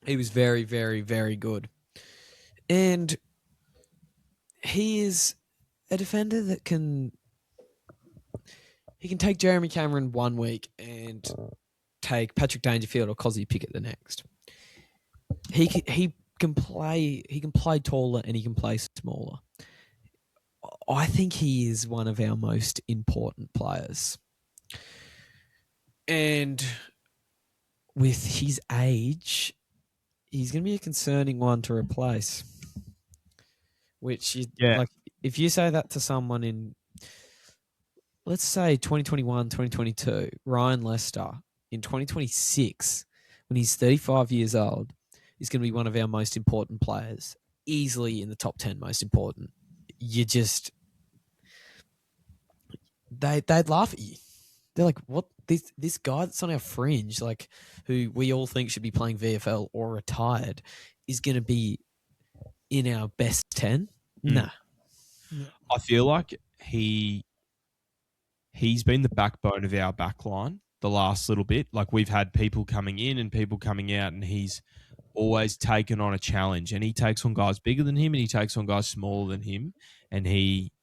He was very, very, very good. And he is a defender that can take Jeremy Cameron 1 week and take Patrick Dangerfield or Cozzy Pickett the next. He can play taller and he can play smaller. I think he is one of our most important players. And with his age, he's going to be a concerning one to replace. Like, if you say that to someone in, let's say 2021, 2022, Ryan Lester in 2026, when he's 35 years old, is going to be one of our most important players, easily in the top 10 most important. They'd laugh at you. They're like, what? This guy that's on our fringe, like, who we all think should be playing VFL or retired, is going to be in our best 10? Nah. I feel like he's been the backbone of our backline the last little bit. Like, we've had people coming in and people coming out, and he's always taken on a challenge. And he takes on guys bigger than him and he takes on guys smaller than him. And he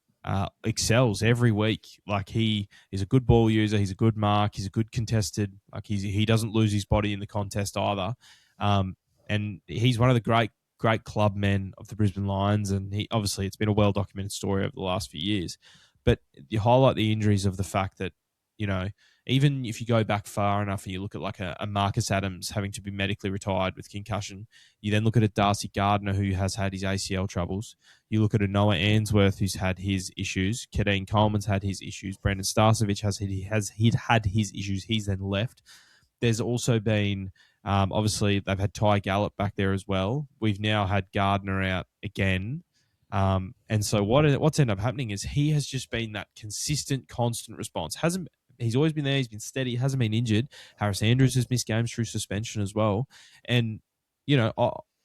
excels every week. Like, he is a good ball user. He's a good mark. He's a good contested. Like, he doesn't lose his body in the contest either. And he's one of the great club men of the Brisbane Lions. And he obviously, it's been a well-documented story over the last few years. But you highlight the injuries of the fact that, you know, even if you go back far enough and you look at like a Marcus Adams having to be medically retired with concussion, you then look at a Darcy Gardner who has had his ACL troubles. You look at a Noah Answorth who's had his issues. Kadeen Coleman's had his issues. Brandon Starcevich he'd had his issues. He's then left. There's also been, obviously, they've had Ty Gallup back there as well. We've now had Gardner out again. And so what's ended up happening is he has just been that consistent, constant response. Hasn't He's always been there. He's been steady. He hasn't been injured. Harris Andrews has missed games through suspension as well. And, you know,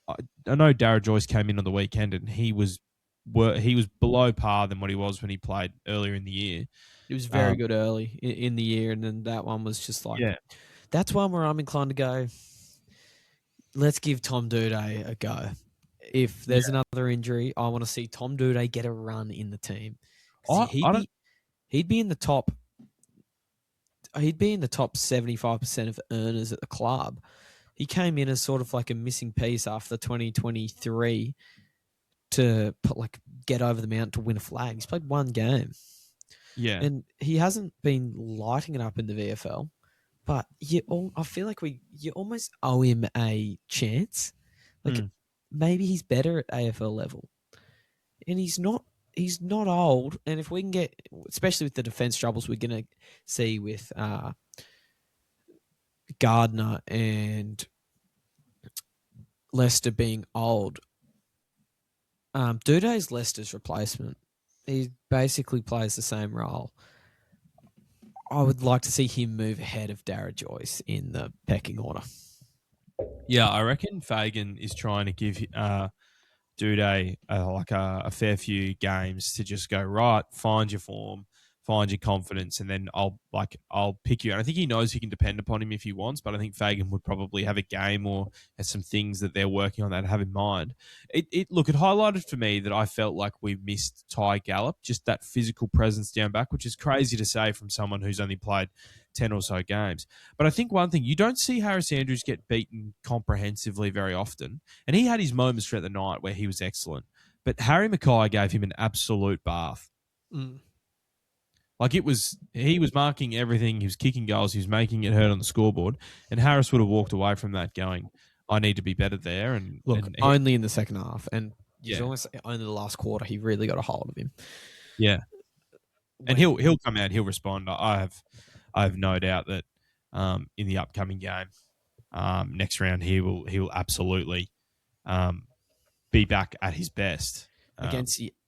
I know Darragh Joyce came in on the weekend and he was below par than what he was when he played earlier in the year. He was very good early in the year, and then that one was just like, that's one where I'm inclined to go, let's give Tom Doedee a go. If there's another injury, I want to see Tom Doedee get a run in the team. He'd be in the top 75% of earners at the club. He came in as sort of like a missing piece after 2023 to get over the mountain to win a flag. He's played one game. Yeah. And he hasn't been lighting it up in the VFL, but I feel like you almost owe him a chance. Maybe he's better at AFL level. And he's not old. And if we can get, especially with the defense troubles we're going to see with Gardner and Lester being old, Doedee's Lester's replacement. He basically plays the same role. I would like to see him move ahead of Darragh Joyce in the pecking order. Yeah, I reckon Fagan is trying to give Doedee a fair few games to just go, right, find your form, find your confidence, and then I'll pick you. And I think he knows he can depend upon him if he wants, but I think Fagan would probably have a game or has some things that they're working on that have in mind. It highlighted for me that I felt like we missed Ty Gallop, just that physical presence down back, which is crazy to say from someone who's only played 10 or so games. But I think one thing, you don't see Harris Andrews get beaten comprehensively very often. And he had his moments throughout the night where he was excellent. But Harry McKay gave him an absolute bath. He was marking everything. He was kicking goals. He was making it hurt on the scoreboard. And Harris would have walked away from that going, I need to be better there. And only in the second half. And it's almost only the last quarter he really got a hold of him. Yeah. And he'll come out. He'll respond. I have no doubt that in the upcoming game, next round, he will absolutely be back at his best.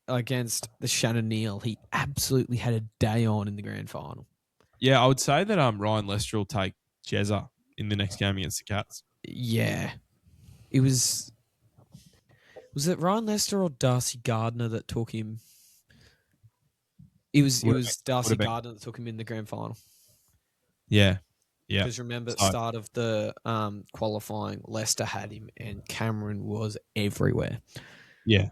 Against the Shannon Neal, he absolutely had a day on in the grand final. Yeah, I would say that Ryan Lester will take Jezza in the next game against the Cats. Yeah. It was it Ryan Lester or Darcy Gardner that took him? It was Darcy Gardner that took him in the grand final. Yeah. Yeah. Because remember, at the start of the qualifying, Leicester had him and Cameron was everywhere. Yeah.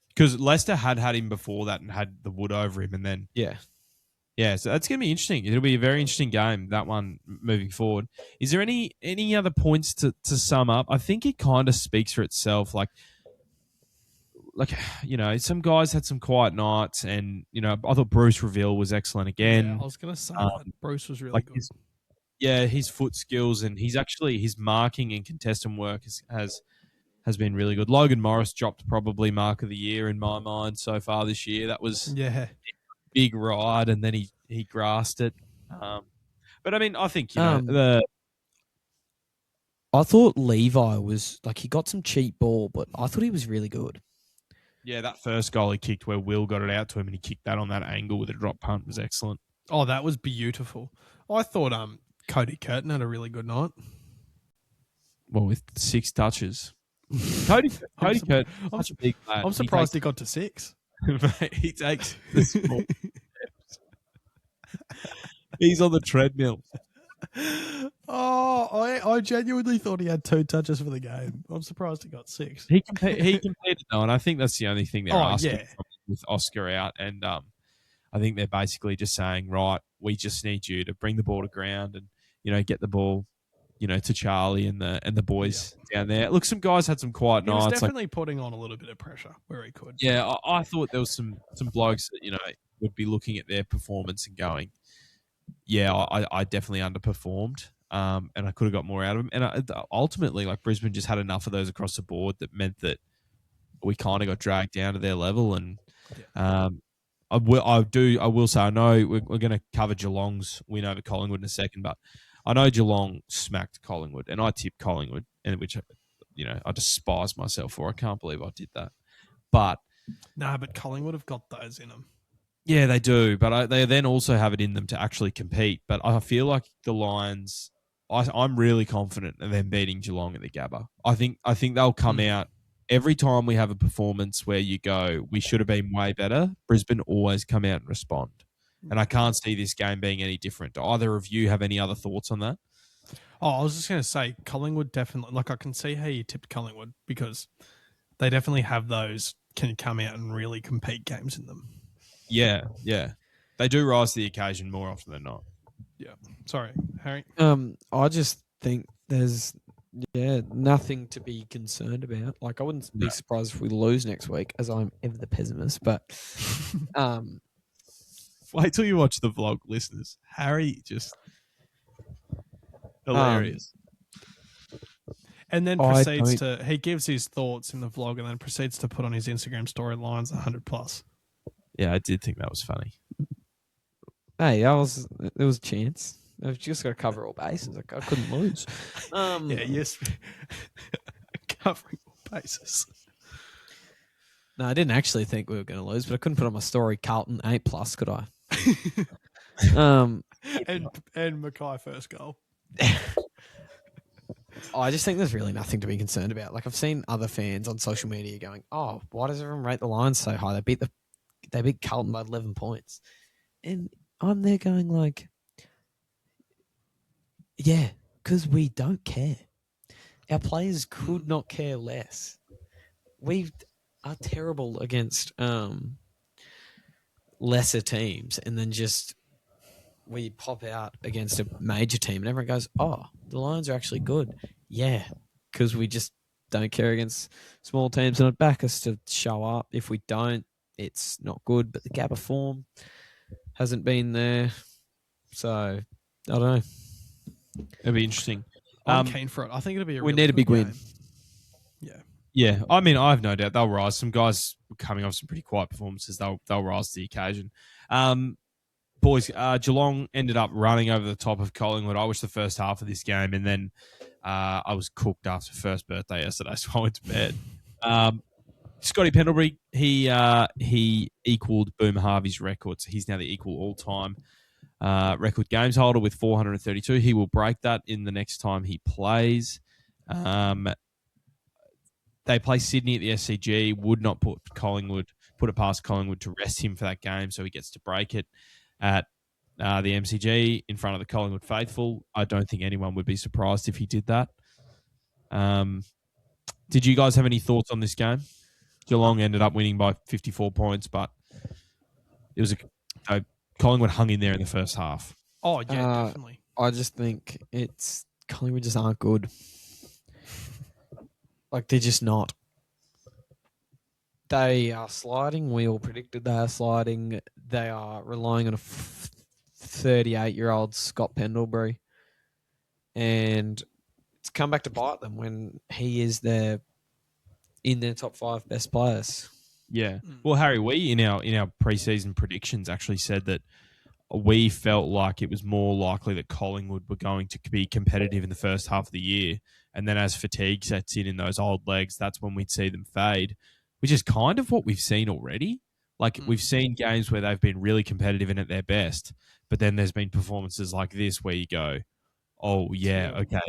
Because Leicester had him before that and had the wood over him. And then... Yeah, so that's going to be interesting. It'll be a very interesting game, that one, moving forward. Is there any other points to sum up? I think it kind of speaks for itself. Some guys had some quiet nights and, I thought Bruce Reveal was excellent again. Yeah, I was going to say that. Bruce was really good. His foot skills and his marking and contestant work has been really good. Logan Morris dropped probably mark of the year in my mind so far this year. That was a big ride, and then he grasped it. But I mean, I think I thought Levi was he got some cheap ball, but I thought he was really good. Yeah, that first goal he kicked where Will got it out to him and he kicked that on that angle with a drop punt was excellent. Oh, that was beautiful. I thought Cody Curtin had a really good night. Well, with 6 touches. Cody Curtin, such a big lad. I'm surprised he got to 6. He takes the small steps. He's on the treadmill. Oh, I genuinely thought he had 2 touches for the game. I'm surprised he got 6. He competed though, and I think that's the only thing they're asking with Oscar out. And I think they're basically just saying, right, we just need you to bring the ball to ground and get the ball, to Charlie and the boys down there. Look, some guys had some quiet nights. He was definitely putting on a little bit of pressure where he could. Yeah, I thought there was some blokes that would be looking at their performance and going, yeah, I definitely underperformed, and I could have got more out of them. And ultimately, Brisbane just had enough of those across the board that meant that we kind of got dragged down to their level. And I will say, I know we're going to cover Geelong's win over Collingwood in a second, but I know Geelong smacked Collingwood, and I tipped Collingwood, and which I despise myself for. I can't believe I did that. But but Collingwood have got those in them. Yeah, they do, but they then also have it in them to actually compete. But I feel like the Lions, I'm really confident of them beating Geelong at the Gabba. I think they'll come out every time we have a performance where you go, we should have been way better. Brisbane always come out and respond, and I can't see this game being any different. Do either of you have any other thoughts on that? Oh, I was just going to say Collingwood definitely. Like I can see how you tipped Collingwood because they definitely have those can come out and really compete games in them. Yeah, they do rise to the occasion more often than not. Yeah. Sorry, Harry. I just think there's nothing to be concerned about. Like I wouldn't be surprised if we lose next week, as I'm ever the pessimist. But wait till you watch the vlog, listeners. Harry just hilarious. And then proceeds to he gives his thoughts in the vlog and then proceeds to put on his Instagram storylines 100+. Yeah, I did think that was funny. Hey, there was a chance. I've just got to cover all bases. I couldn't lose. Yes. Covering all bases. No, I didn't actually think we were going to lose, but I couldn't put on my story Carlton 8+, could I? And McKay first goal. I just think there's really nothing to be concerned about. Like I've seen other fans on social media going, "Oh, why does everyone rate the Lions so high? They beat Carlton by 11 points," and I'm there going like, "Yeah, because we don't care. Our players could not care less. We are terrible against lesser teams, and then just we pop out against a major team, and everyone goes, "Oh, the Lions are actually good." Yeah, because we just don't care against small teams, and it'd back us to show up. If we don't, it's not good. But the Gabba form hasn't been there, so I don't know. It'll be interesting. I'm keen for it. I think it'll be. We need a big win. Yeah. I mean, I have no doubt they'll rise. Some guys coming off some pretty quiet performances. They'll rise to the occasion. Boys, Geelong ended up running over the top of Collingwood. I watched the first half of this game, and then I was cooked after first birthday yesterday, so I went to bed. Scotty Pendlebury, he equaled Boomer Harvey's record, so he's now the equal all-time record games holder with 432. He will break that in the next time he plays. They play Sydney at the SCG. Would not put it past Collingwood to rest him for that game, so he gets to break it at the MCG in front of the Collingwood faithful. I don't think anyone would be surprised if he did that. Did you guys have any thoughts on this game? Geelong ended up winning by 54 points, but it was Collingwood hung in there in the first half. Oh, yeah, definitely. I just think Collingwood just aren't good. Like, they're just not. They are sliding. We all predicted they are sliding. They are relying on a 38-year-old Scott Pendlebury. And it's come back to bite them when he is in their top 5 best players. Yeah. Well, Harry, we in our preseason predictions actually said that we felt like it was more likely that Collingwood were going to be competitive in the first half of the year. And then as fatigue sets in those old legs, that's when we'd see them fade, which is kind of what we've seen already. Like, we've seen games where they've been really competitive and at their best, but then there's been performances like this where you go, oh, yeah, okay,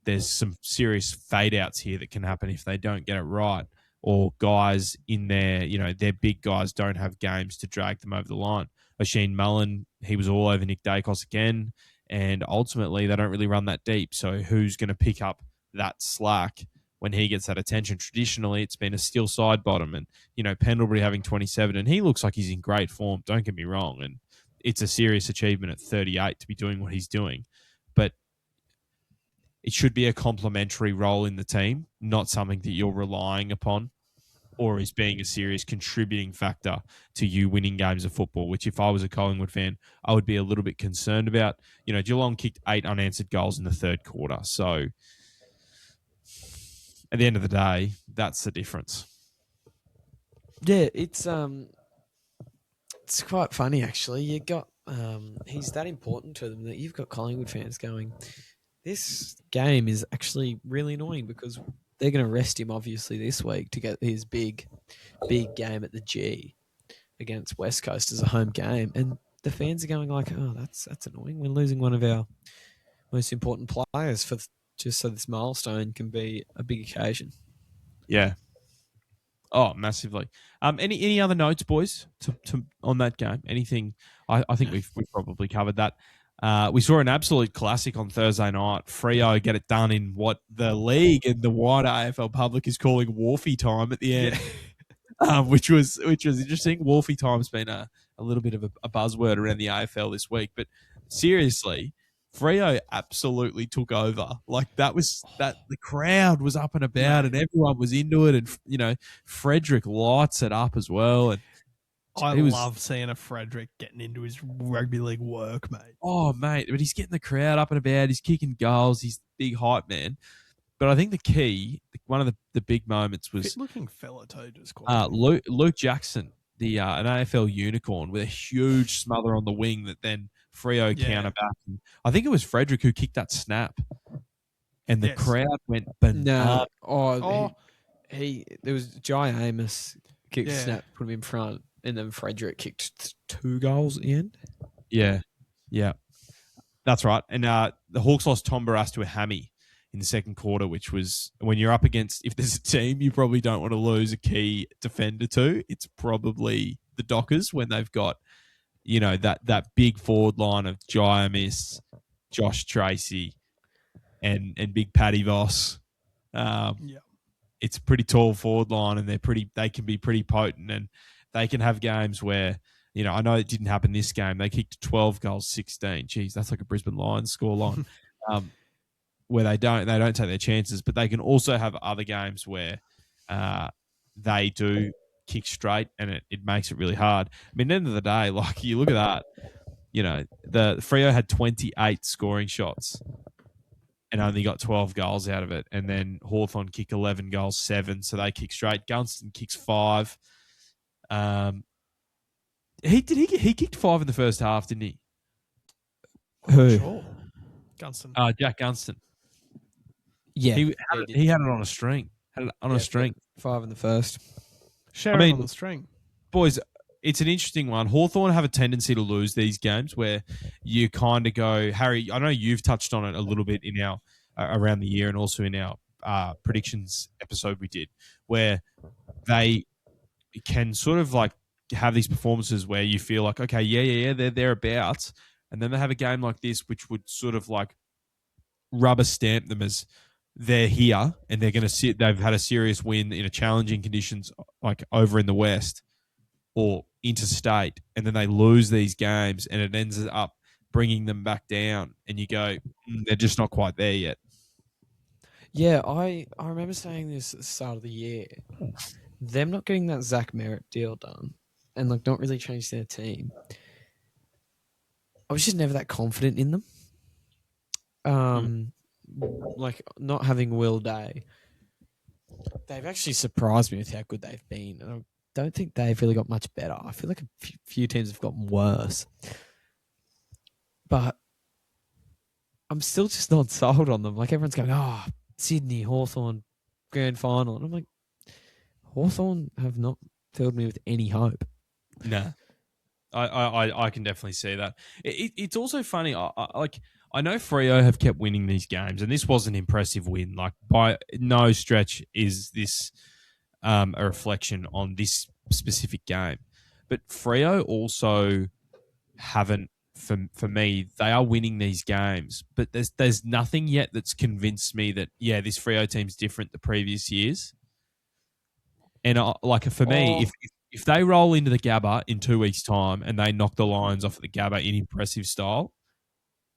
there's some serious fade-outs here that can happen if they don't get it right, or guys in there, their big guys don't have games to drag them over the line. Oisin Mullen, he was all over Nick Dacos again, and ultimately they don't really run that deep, so who's going to pick up that slack when he gets that attention? Traditionally, it's been a steel side bottom, and Pendlebury having 27, and he looks like he's in great form. Don't get me wrong, and it's a serious achievement at 38 to be doing what he's doing, but it should be a complementary role in the team, not something that you're relying upon, or is being a serious contributing factor to you winning games of football. Which, if I was a Collingwood fan, I would be a little bit concerned about. Geelong kicked 8 unanswered goals in the third quarter, so at the end of the day, that's the difference. Yeah, it's quite funny actually. You got he's that important to them that you've got Collingwood fans going, this game is actually really annoying because they're going to rest him obviously this week to get his big game at the G. against West Coast as a home game, and the fans are going like, "Oh, that's annoying. We're losing one of our most important players for just so this milestone can be a big occasion." Yeah. Oh, massively. Any other notes, boys, to on that game? Anything? I think we've probably covered that. We saw an absolute classic on Thursday night. Freo get it done in what the league and the wider AFL public is calling wharfie time at the end, which was interesting. Wharfie time's been a little bit of a buzzword around the AFL this week, but seriously, Freo absolutely took over. Like that the crowd was up and about and everyone was into it. And, Frederick lights it up as well. And I love seeing a Frederick getting into his rugby league work, mate. Oh, mate. But he's getting the crowd up and about. He's kicking goals. He's the big hype man. But I think the key, one of the big moments was fit-looking fella too, just Luke Jackson, an AFL unicorn with a huge smother on the wing that then Freo counter back. And I think it was Frederick who kicked that snap, and the crowd went bananas. There was Jai Amos kicked snap, put him in front, and then Frederick kicked 2 goals at the end. Yeah, that's right. And the Hawks lost Tom Barras to a hammy in the second quarter, which was when you're up against, if there's a team you probably don't want to lose a key defender to, it's probably the Dockers when they've got, that big forward line of Jai Amos, Josh Tracy, and Big Paddy Voss. It's a pretty tall forward line, and they can be pretty potent, and they can have games where, I know it didn't happen this game. They kicked 12 goals, 16. Jeez, that's like a Brisbane Lions scoreline. Where they don't take their chances, but they can also have other games where they do kick straight, and it makes it really hard. I mean, at the end of the day, like you look at that, the Freo had 28 scoring shots and only got 12 goals out of it, and then Hawthorn kick 11 goals, 7, so they kick straight. Gunston kicks 5. He kicked 5 in the first half, didn't he? Who? Sure. Gunston. Jack Gunston. Yeah, he had it on a string. A string. 5 in the first. On the string. Boys, it's an interesting one. Hawthorn have a tendency to lose these games where you kind of go, Harry, I know you've touched on it a little bit in our around the year and also in our predictions episode we did, where they can sort of like have these performances where you feel like, okay, they're thereabouts, and then they have a game like this which would sort of like rubber stamp them as they're here and they're going to sit. They've had a serious win in a challenging conditions, like over in the West or interstate, and then they lose these games, and it ends up bringing them back down. And you go, they're just not quite there yet. Yeah, I remember saying this at the start of the year. Them not getting that Zach Merritt deal done, and like not really changing their team. I was just never that confident in them. Like not having Will Day, they've actually surprised me with how good they've been, and I don't think they've really got much better. I feel like a few teams have gotten worse, but I'm still just not sold on them. Like everyone's going, Sydney, Hawthorn, grand final, and I'm like, Hawthorn have not filled me with any hope. No, I can definitely see that. It's also funny. I know Freo have kept winning these games, and this was an impressive win. Like by no stretch is this a reflection on this specific game, but Freo also haven't. For me, they are winning these games, but there's nothing yet that's convinced me that this Freo team's different the previous years. And for me, if they roll into the Gabba in 2 weeks' time and they knock the Lions off at the Gabba in impressive style,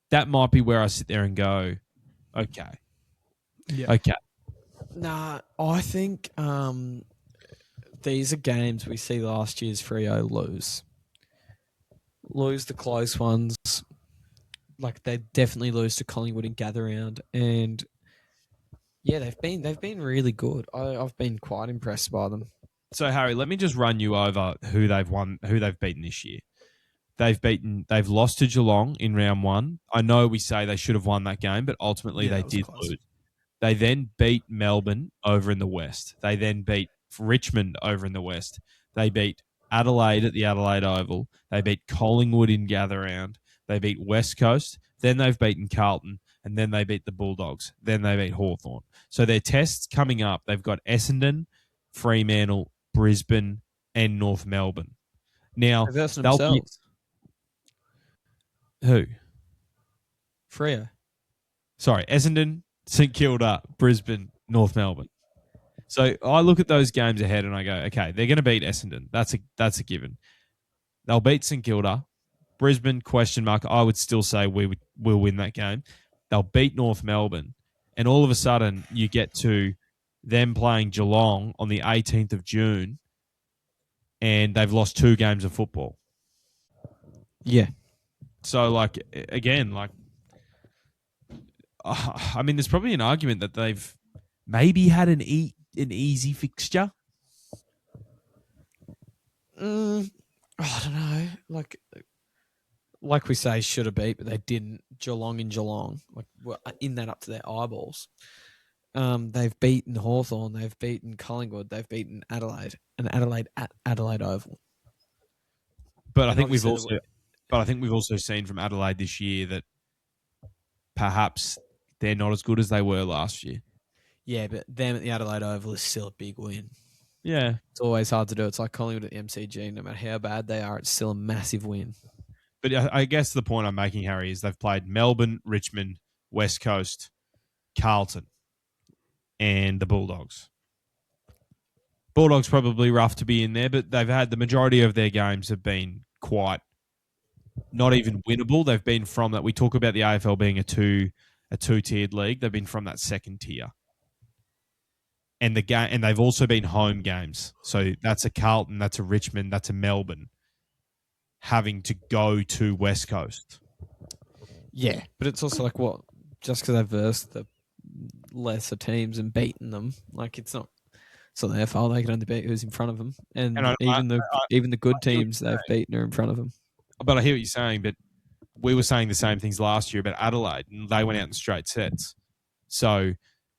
that might be where I sit there and go, okay. Yeah. Okay. Nah, I think these are games we see last year's Freo lose. Lose the close ones. Like they definitely lose to Collingwood and Gather Round. And yeah, they've been really good. I've been quite impressed by them. So Harry, let me just run you over who they've beaten this year. They've lost to Geelong in round 1. I know we say they should have won that game, but ultimately they did lose. They then beat Melbourne over in the West. They then beat Richmond over in the West. They beat Adelaide at the Adelaide Oval. They beat Collingwood in Gather Round. They beat West Coast. Then they've beaten Carlton. And then they beat the Bulldogs. Then they beat Hawthorn. So their tests coming up, they've got Essendon, Fremantle, Brisbane, and North Melbourne. Now, Reverse they'll be... themselves. Who? Freo. Sorry, Essendon, St Kilda, Brisbane, North Melbourne. So I look at those games ahead and I go, okay, they're going to beat Essendon. That's a given. They'll beat St Kilda. Brisbane, question mark. I would still say we'll win that game. They'll beat North Melbourne. And all of a sudden, you get to them playing Geelong on the 18th of June, and they've lost 2 games of football. Yeah. So, like, again, like, I mean, there's probably an argument that they've maybe had an easy fixture. I don't know. Like we say, should have beat, but they didn't. Geelong in Geelong, like were in that up to their eyeballs. They've beaten Hawthorn, they've beaten Collingwood, they've beaten Adelaide, and Adelaide at Adelaide Oval. But I think we've also seen from Adelaide this year that perhaps they're not as good as they were last year. Yeah, but them at the Adelaide Oval is still a big win. Yeah. It's always hard to do. It's like Collingwood at the MCG. No matter how bad they are, it's still a massive win. But I guess the point I'm making, Harry, is they've played Melbourne, Richmond, West Coast, Carlton, and the Bulldogs. Bulldogs probably rough to be in there, but they've had the majority of their games have been quite not even winnable. They've been from that. We talk about the AFL being a two-tiered league. They've been from that second tier. And they've also been home games. So that's a Carlton, that's a Richmond, that's a Melbourne having to go to West Coast. Yeah, but it's also like what? Just because they've versed the lesser teams and beaten them, like it's not their fault. They can only beat who's in front of them, and even the good teams they've beaten are in front of them. But I hear what you're saying. But we were saying the same things last year about Adelaide, and they went out in straight sets. So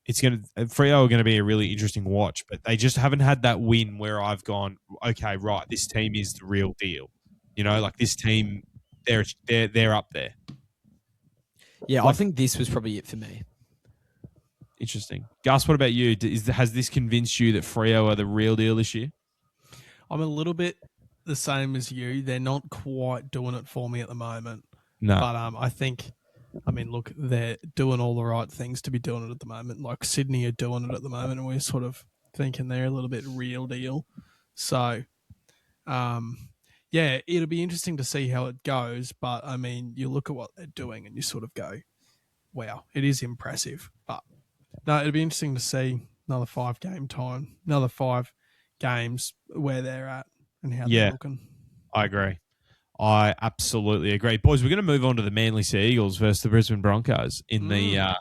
Freo are going to be a really interesting watch, but they just haven't had that win where I've gone, okay, right, this team is the real deal. You know, like this team, they're up there. Yeah, I think this was probably it for me. Interesting. Gus, what about you? Has this convinced you that Freo are the real deal this year? I'm a little bit the same as you. They're not quite doing it for me at the moment. No. But I think, look, they're doing all the right things to be doing it at the moment. Like Sydney are doing it at the moment, and we're sort of thinking they're a little bit real deal. So, yeah, it'll be interesting to see how it goes. But, you look at what they're doing and you sort of go, wow, it is impressive. But, no, it'll be interesting to see another 5 games where they're at and how they're looking. I agree. I absolutely agree. Boys, we're going to move on to the Manly Sea Eagles versus the Brisbane Broncos in the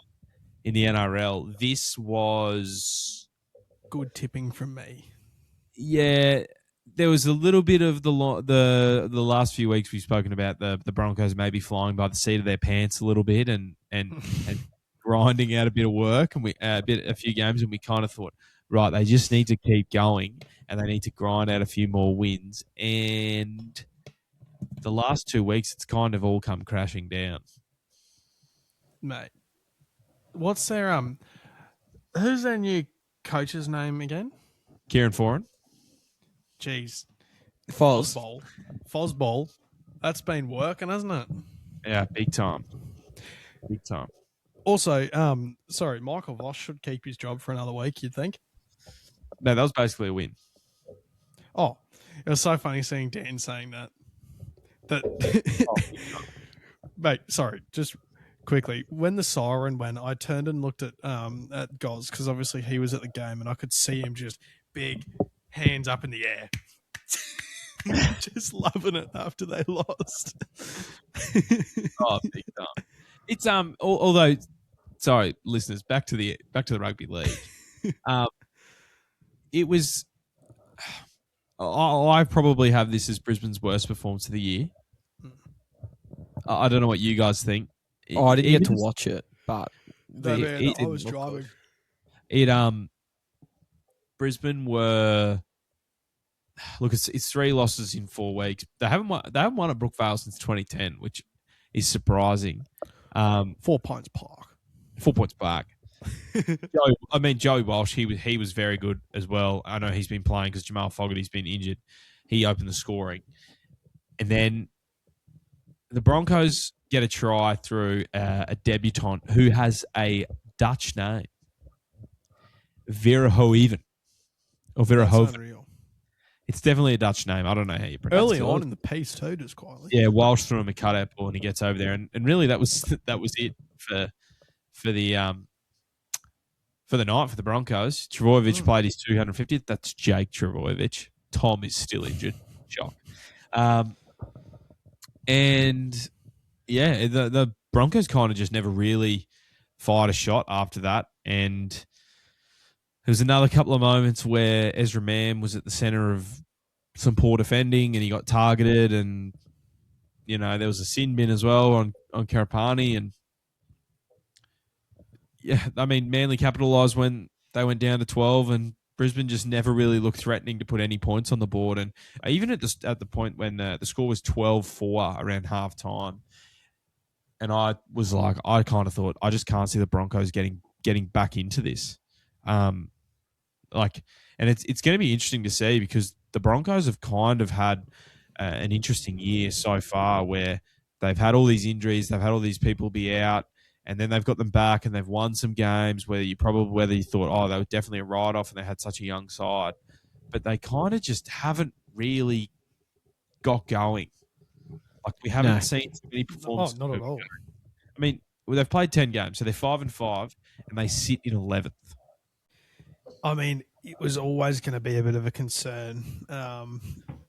NRL. This was good tipping from me. Yeah, there was a little bit of the last few weeks we've spoken about the Broncos maybe flying by the seat of their pants a little bit and grinding out a bit of work and a few games, and we kind of thought, right, they just need to keep going and they need to grind out a few more wins. And the last 2 weeks, it's kind of all come crashing down. Mate, what's their who's their new coach's name again? Kieran Foran. Jeez. Fosball. That's been working, hasn't it? Yeah, big time. Big time. Also, Michael Voss should keep his job for another week, you'd think. No, that was basically a win. Oh, it was so funny seeing Dan saying that. Mate, sorry, just quickly. When the siren went, I turned and looked at Goz, because obviously he was at the game, and I could see him just big hands up in the air. Just loving it after they lost. Oh, big time. It's although sorry, listeners, back to the rugby league. It was I probably have this as Brisbane's worst performance of the year. I don't know what you guys think. I didn't get to watch it, but I was driving. Brisbane were look, it's 3 losses in 4 weeks. They haven't won at Brookvale since 2010, which is surprising. 4 points park. 4 points back. Joey Walsh, he was very good as well. I know he's been playing because Jamal Fogarty's been injured. He opened the scoring. And then the Broncos get a try through a debutant who has a Dutch name. Verhoeven. Or Verhoeven. Unreal. It's definitely a Dutch name. I don't know how you pronounce it. Early on in the piece too, just quietly. Yeah, Walsh threw him a cutout ball and he gets over there. And really that was it for the night for the Broncos. Trbojevic played his 250th. That's Jake Trbojevic. Tom is still injured. Shock. And yeah, the Broncos kind of just never really fired a shot after that. And there was another couple of moments where Ezra Mann was at the center of some poor defending and he got targeted. And, there was a sin bin as well on Karapani. And yeah, Manly capitalised when they went down to 12 and Brisbane just never really looked threatening to put any points on the board. And even at the point when the score was 12-4 around half time, and I was like, I kind of thought, I just can't see the Broncos getting back into this. And it's going to be interesting to see because the Broncos have kind of had an interesting year so far where they've had all these injuries, they've had all these people be out, and then they've got them back and they've won some games whether you thought, oh, they were definitely a write-off and they had such a young side. But they kind of just haven't really got going. Like, we haven't seen so many performances. Oh, not at all. They've played 10 games, so they're 5-5, and they sit in 11th. It was always going to be a bit of a concern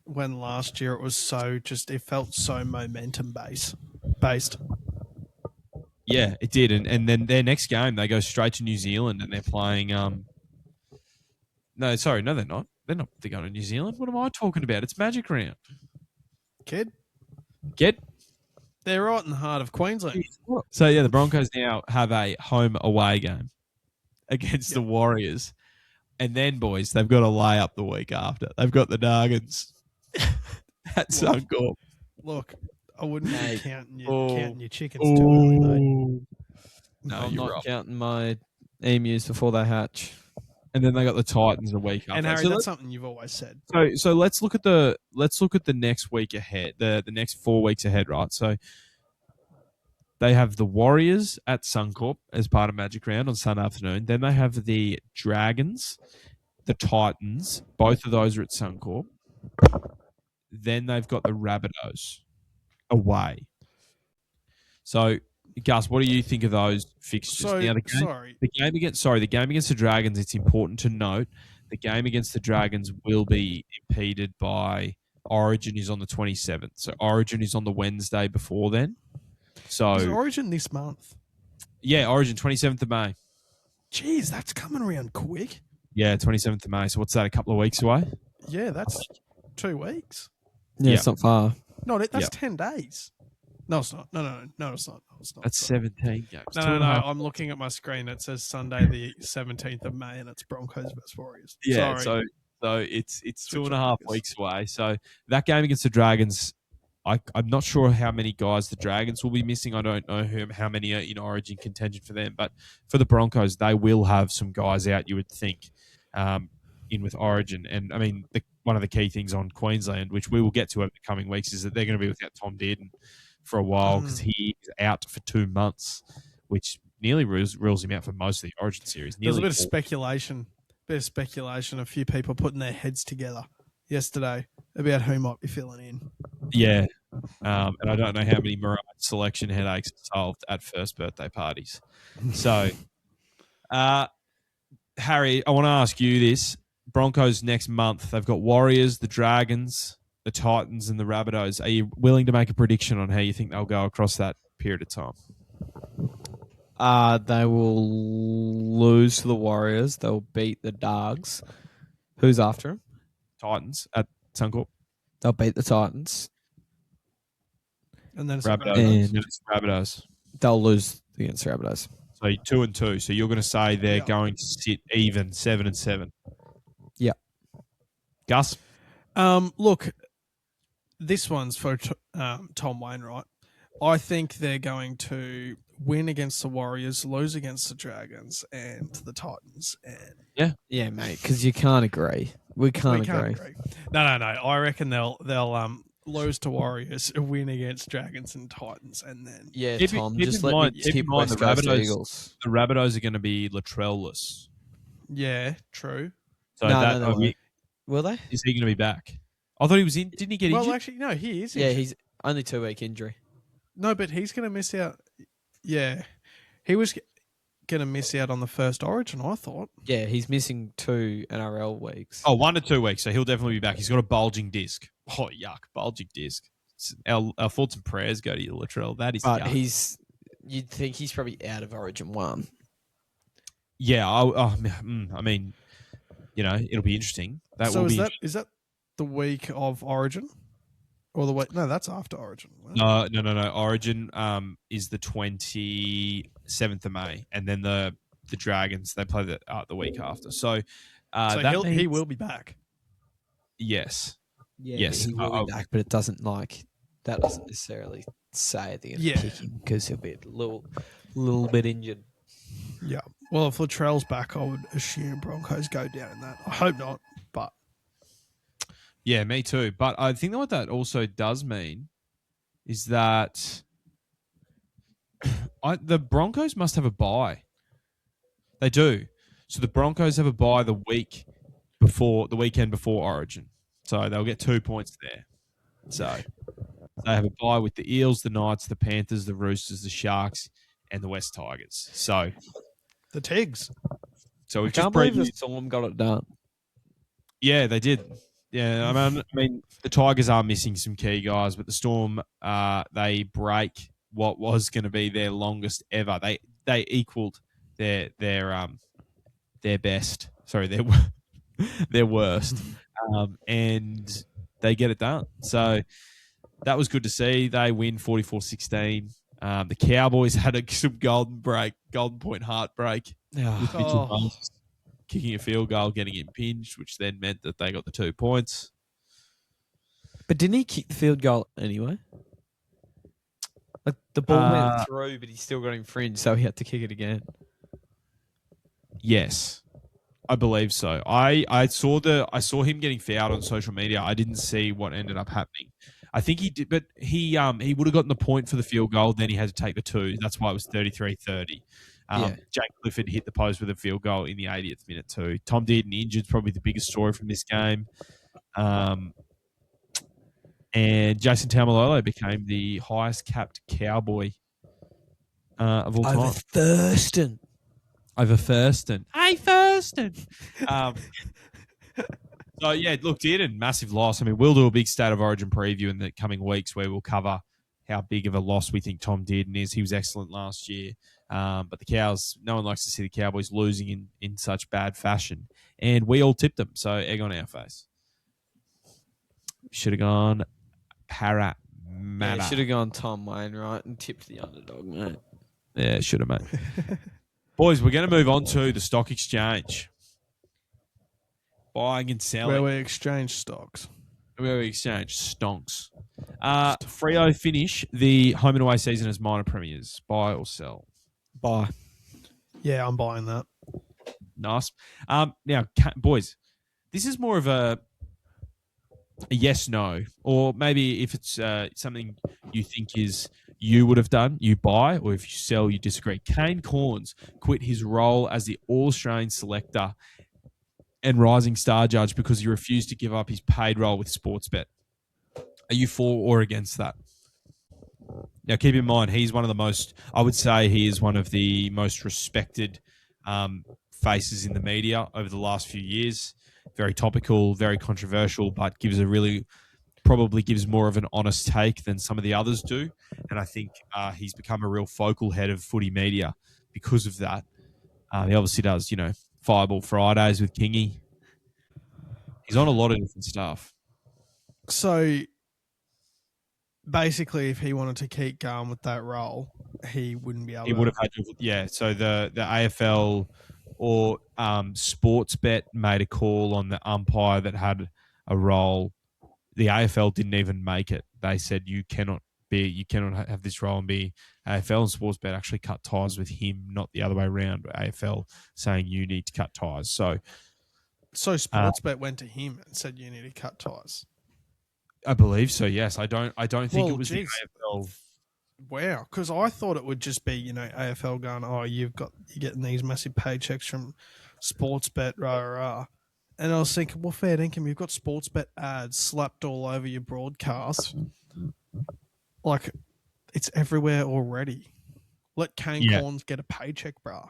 when last year it felt so momentum based. Yeah, it did. And then their next game, they go straight to New Zealand and they're playing... No, they're not. They're going to New Zealand. What am I talking about? It's Magic Round. Kid? Get... They're right in the heart of Queensland. So, yeah, the Broncos now have a home-away game against the Warriors. And then, boys, they've got to lay up the week after. They've got the Dargans at Suncorp. Look, I wouldn't be counting your chickens too early, mate. No, I'm you're not right. counting my emus before they hatch. And then they got the Titans a week after. And Harry, that's something you've always said. So let's look at the next week ahead, the next 4 weeks ahead, right? So they have the Warriors at Suncorp as part of Magic Round on Sunday afternoon. Then they have the Dragons, the Titans. Both of those are at Suncorp. Then they've got the Rabbitohs away. So, Gus, what do you think of those fixtures? The game against the Dragons, it's important to note the game against the Dragons will be impeded by Origin is on the 27th. So Origin is on the Wednesday before then. So is Origin this month? Yeah, Origin, 27th of May. Jeez, that's coming around quick. Yeah, 27th of May. So what's that, a couple of weeks away? Yeah, that's 2 weeks. Yeah, it's not far. No, that's 10 days. No, it's not. No, it's not. That's 17 games. No. I'm looking at my screen. It says Sunday the 17th of May, and it's Broncos versus Warriors. Yeah, sorry. so it's 2.5 weeks away. So that game against the Dragons, I'm not sure how many guys the Dragons will be missing. I don't know how many are in Origin contention for them. But for the Broncos, they will have some guys out, you would think, in with Origin. And, one of the key things on Queensland, which we will get to over the coming weeks, is that they're going to be without Tom Dearden for a while because he is out for 2 months, which nearly rules him out for most of the Origin series. There's a bit of speculation. A few people putting their heads together yesterday about who might be filling in. Yeah. And I don't know how many Mirage selection headaches are solved at first birthday parties. So, Harry, I want to ask you this. Broncos next month, they've got Warriors, the Dragons, the Titans, and the Rabbitohs. Are you willing to make a prediction on how you think they'll go across that period of time? They will lose to the Warriors. They'll beat the Dogs. Who's after them? Titans at Suncorp. They'll beat the Titans. And then it's Rabbitohs. They'll lose against the Rabbitohs. So 2-2. So you're going to say they're going to sit even 7-7. Yeah. Gus? Look, this one's for Tom Wainwright. I think they're going to win against the Warriors, lose against the Dragons and the Titans. And Yeah, mate, because you can't agree. We can't we agree. can't agree. No. I reckon they'll lose to Warriors, win against Dragons and Titans, and then Yeah, Keep Tom, in just mind- let me keep in tip mind West the Coast Rabbitohs- Eagles. The Rabbitohs are going to be Latrell-less. yeah, true. So No, they won't. Will they? is he going to be back? I thought he was in. Didn't he get Well, injured? actually, no, he is. Yeah, injured. he's only 2-week injury. No, but he's going to miss out. Yeah, he was going to miss out on the first Origin, I thought. Yeah, he's missing 2 NRL weeks. Oh, 1 to 2 weeks, so he'll definitely be back. He's got a bulging disc. Oh, yuck, bulging disc. Our thoughts and prayers go to you, Latrell. That is But yuck. you'd think he's probably out of Origin 1. Yeah, I mean, it'll be interesting. That So will be. is that the week of Origin, or the week? No, that's after Origin. Right? No. Origin is the 27th of May, and then the Dragons they play the week after. So, So that he means- will be back. Yes. Yeah, Yes, he will be back, but it doesn't that doesn't necessarily say they're going to Yeah. pick him because he'll be a little bit injured. Yeah. Well, if Latrell's back, I would assume Broncos go down in that. I hope not, but Yeah, me too. But I think that what that also does mean is that the Broncos must have a bye. They do. So the Broncos have a bye the weekend before Origin. So they'll get 2 points there. So they have a bye with the Eels, the Knights, the Panthers, the Roosters, the Sharks, and the West Tigers. So the Tigs. we've I just can't believe the previewed. Storm got it done. Yeah, they did. Yeah, I mean, the Tigers are missing some key guys, but the Storm, they break what was going to be their longest ever. They equaled their best. Sorry, their worst, and they get it done. So that was good to see. They win 44-16. The Cowboys had some golden point heartbreak. With Mitchell Moses kicking a field goal, getting impinged, which then meant that they got the 2 points. But didn't he kick the field goal anyway? Like the ball went through, but he still got infringed, so he had to kick it again. Yes, I believe so. I saw him getting fouled on social media. I didn't see what ended up happening. I think he did, but he would have gotten the point for the field goal. Then he had to take the 2. That's why it was 33-30. Jake Clifford hit the post with a field goal in the 80th minute too. Tom Dearden injured, probably the biggest story from this game. And Jason Taumalolo became the highest capped Cowboy of all time. Over Thurston. Hey, Thurston! So, yeah, look, Dearden, massive loss. I mean, we'll do a big State of Origin preview in the coming weeks where we'll cover how big of a loss we think Tom Dearden is. He was excellent last year. But the Cows, no one likes to see the Cowboys losing in such bad fashion. And we all tipped them, so egg on our face. Should have gone Parramatta. Yeah, should have gone Tom Wainwright and tipped the underdog, mate. Yeah, should have, mate. Boys, we're going to move on to the stock exchange. Buying and selling. Where we exchange stocks. Where we exchange stonks. Freo finish the home and away season as minor premiers. Buy or sell? Bye. Yeah, I'm buying that. Nice. Now, boys, this is more of a yes, no, or maybe if it's something you think you would have done, you buy, or if you sell, you disagree. Kane Corns quit his role as the All-Australian selector and rising star judge because he refused to give up his paid role with Sportsbet. Are you for or against that? Now, keep in mind, he's one of the most, I would say he is one of the most respected faces in the media over the last few years. Very topical, very controversial, but probably gives more of an honest take than some of the others do. And I think he's become a real focal head of footy media because of that. He obviously does, Fireball Fridays with Kingy. He's on a lot of different stuff. So basically, if he wanted to keep going with that role, he wouldn't be able to. He would have had to, yeah. So the AFL or Sportsbet made a call on the umpire that had a role the AFL didn't even make it. They said you cannot have this role and be AFL, and Sportsbet actually cut ties with him, not the other way around. AFL saying you need to cut ties. So Sportsbet went to him and said you need to cut ties. I believe so. Yes, I don't think it was the AFL. Wow, because I thought it would just be AFL going, oh, you're getting these massive paychecks from Sportsbet, rah rah. And I was thinking, well, fair dinkum, you've got Sportsbet ads slapped all over your broadcast. Like, it's everywhere already. Let Kane Corns get a paycheck, brah.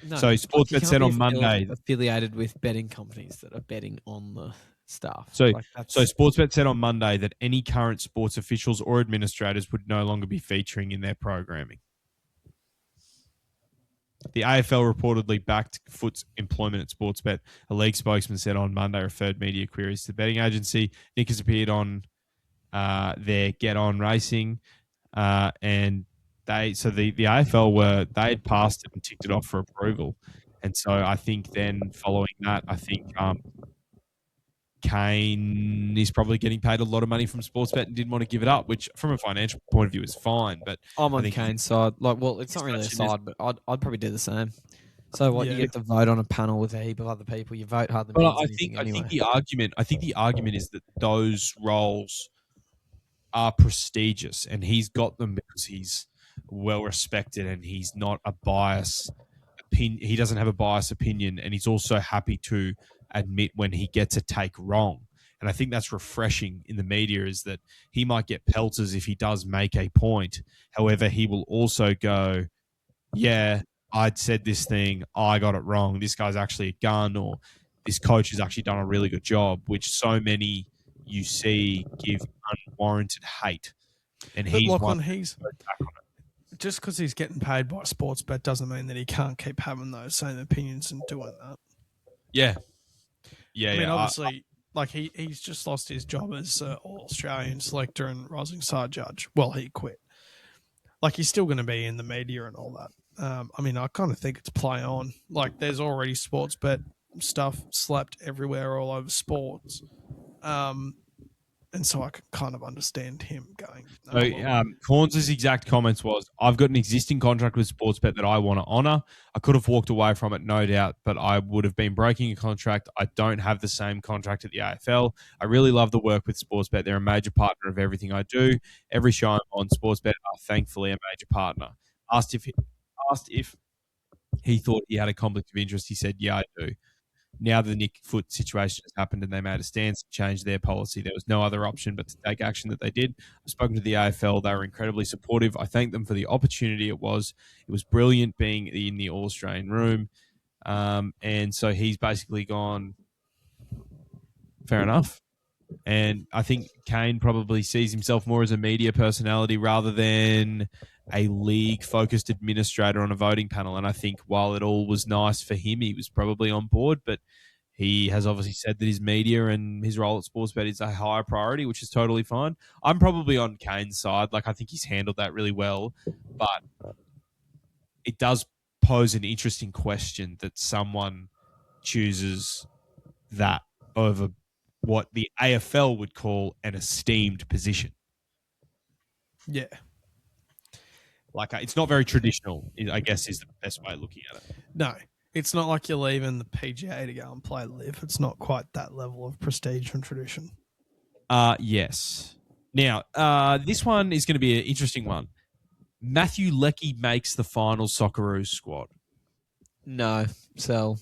No, so Sportsbet said on Monday affiliated with betting companies that are betting on the stuff. So Sportsbet said on Monday that any current sports officials or administrators would no longer be featuring in their programming. The AFL reportedly backed Foot's employment at Sportsbet. A league spokesman said on Monday, referred media queries to the betting agency. Nick has appeared on their Get On Racing, and the AFL they had passed it and ticked it off for approval, and so I think then following that, I think Kane is probably getting paid a lot of money from Sportsbet and didn't want to give it up, which from a financial point of view is fine. But I'm on Kane's side. It's not really a side, but I'd probably do the same. So you get to vote on a panel with a heap of other people. You vote hardly. Well, I think the argument is that those roles are prestigious, and he's got them because he's well respected and he's not a bias. He doesn't have a biased opinion, and he's also happy to admit when he gets a take wrong. And I think that's refreshing in the media, is that he might get pelters if he does make a point. However, he will also go, yeah, I'd said this thing, I got it wrong. This guy's actually a gun, or this coach has actually done a really good job, which so many you see give unwarranted hate. And just because he's getting paid by Sportsbet doesn't mean that he can't keep having those same opinions and doing that. Yeah. I mean, obviously, he's just lost his job as All-Australian selector and Rising Star judge. Well, he quit. He's still going to be in the media and all that. I mean, I kind of think it's play on. There's already Sportsbet stuff slapped everywhere all over sports. And so I can kind of understand him going. Corns' exact comments was, I've got an existing contract with Sportsbet that I want to honour. I could have walked away from it, no doubt, but I would have been breaking a contract. I don't have the same contract at the AFL. I really love the work with Sportsbet. They're a major partner of everything I do. Every show I'm on, Sportsbet are thankfully a major partner. Asked if he thought he had a conflict of interest. He said, yeah, I do. Now the Nick Foot situation has happened and they made a stance to change their policy. There was no other option but to take action that they did. I've spoken to the AFL. They were incredibly supportive. I thank them for the opportunity it was. It was brilliant being in the All-Australian room. And so he's basically gone, fair enough. And I think Kane probably sees himself more as a media personality rather than a league-focused administrator on a voting panel. And I think while it all was nice for him, he was probably on board, but he has obviously said that his media and his role at Sportsbet is a higher priority, which is totally fine. I'm probably on Kane's side. I think he's handled that really well, but it does pose an interesting question that someone chooses that over what the AFL would call an esteemed position. Yeah. It's not very traditional, I guess, is the best way of looking at it. No, it's not like you're leaving the PGA to go and play live. It's not quite that level of prestige and tradition. Yes. Now, this one is going to be an interesting one. Matthew Leckie makes the final Socceroos squad. No, so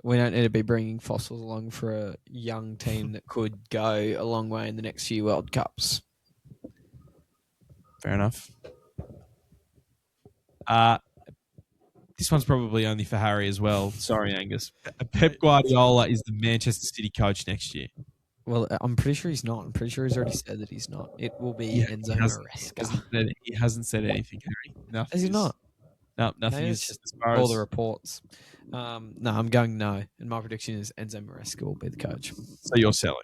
we don't need to be bringing fossils along for a young team that could go a long way in the next few World Cups. Fair enough. This one's probably only for Harry as well. Sorry, Angus. Pep Guardiola is the Manchester City coach next year. Well, I'm pretty sure he's not. I'm pretty sure he's already said that he's not. It will be Enzo Maresca. He hasn't said anything, Harry. Nothing. Is he not? No, nothing is just as far all as the reports. No, I'm going no. And my prediction is Enzo Maresca will be the coach. So you're selling?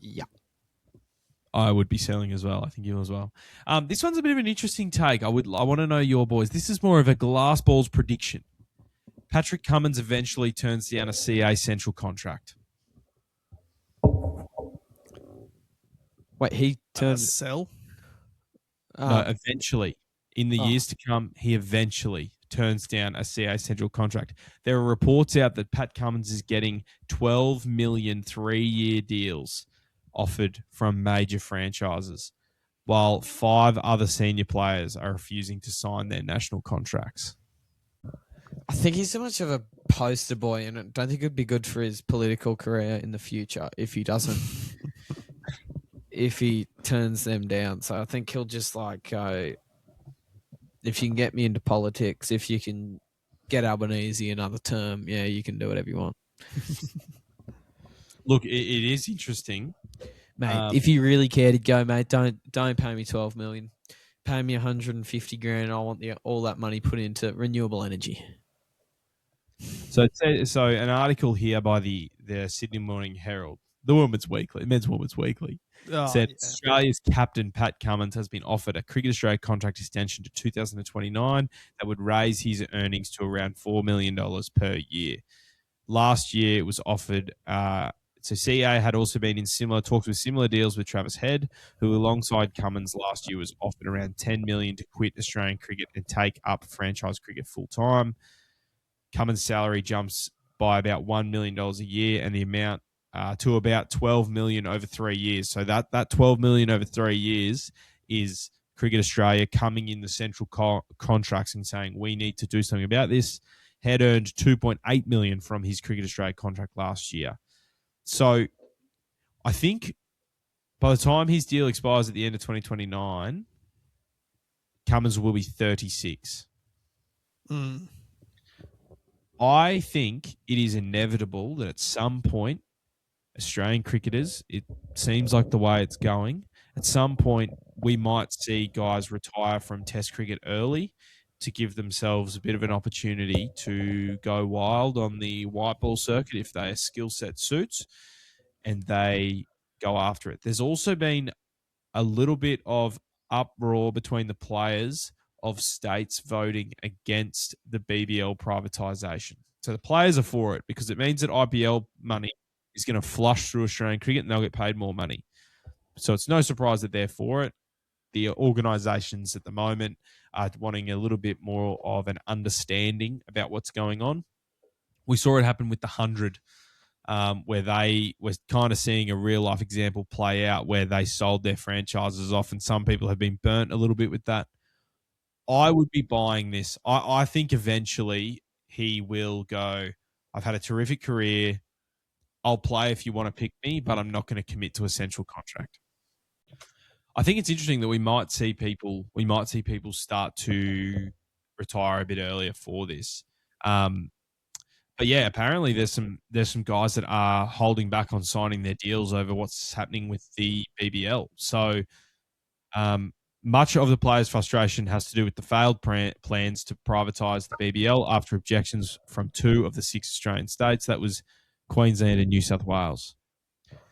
Yeah. I would be selling as well. I think you as well. This one's a bit of an interesting take. I want to know your boys. This is more of a glass balls prediction. Patrick Cummins eventually turns down a CA Central contract. Wait, he turned. Sell. No, eventually. In the oh. years to come, he eventually turns down a CA Central contract. There are reports out that Pat Cummins is getting 12 million 3-year deals offered from major franchises, while 5 other senior players are refusing to sign their national contracts. I think he's so much of a poster boy, and I don't think it'd be good for his political career in the future if he doesn't. If he turns them down. So I think he'll just like go, if you can get me into politics, if you can get Albanese another term, yeah, you can do whatever you want. Look, it is interesting. Mate, if you really cared, he'd go, mate, don't pay me 12 million. Pay me 150 grand. I want all that money put into renewable energy. So it says, an article here by the Sydney Morning Herald, the Women's Weekly, Men's Women's Weekly, said Australia's captain Pat Cummins has been offered a Cricket Australia contract extension to 2029 that would raise his earnings to around $4 million per year. Last year, it was offered. So CA had also been in similar talks with similar deals with Travis Head, who alongside Cummins last year was offered around $10 million to quit Australian cricket and take up franchise cricket full time. Cummins' salary jumps by about $1 million a year, and the amount to about $12 million over 3 years. So that $12 million over 3 years is Cricket Australia coming in the central contracts and saying, we need to do something about this. Head earned $2.8 million from his Cricket Australia contract last year. So I think by the time his deal expires at the end of 2029, Cummins will be 36. I think it is inevitable that at some point, Australian cricketers, it seems like the way it's going, at some point we might see guys retire from Test cricket early to give themselves a bit of an opportunity to go wild on the white ball circuit if their skill set suits and they go after it. There's also been a little bit of uproar between the players of states voting against the BBL privatisation. So the players are for it because it means that IPL money is going to flush through Australian cricket and they'll get paid more money. So it's no surprise that they're for it. The organisations at the moment are wanting a little bit more of an understanding about what's going on. We saw it happen with the 100, where they were kind of seeing a real life example play out where they sold their franchises off, and some people have been burnt a little bit with that. I would be buying this. I think eventually he will go, I've had a terrific career. I'll play if you want to pick me, but I'm not going to commit to a central contract. I think it's interesting that we might see people start to retire a bit earlier for this. But yeah, apparently there's some guys that are holding back on signing their deals over what's happening with the BBL. So much of the players' frustration has to do with the failed plans to privatise the BBL after objections from 2 of the 6 Australian states. That was Queensland and New South Wales.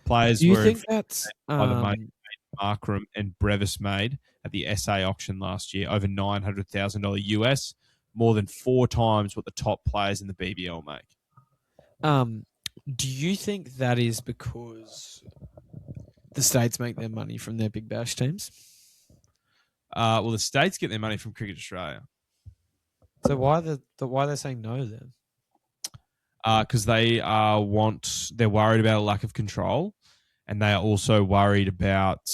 Players Do you were think that's by the Markram and Brevis made at the SA auction last year, over $900,000 US, more than 4 times what the top players in the BBL make. Do you think that is because the states make their money from their Big Bash teams? Well, the states get their money from Cricket Australia. So why they're saying no then? Because they're worried about a lack of control, and they are also worried about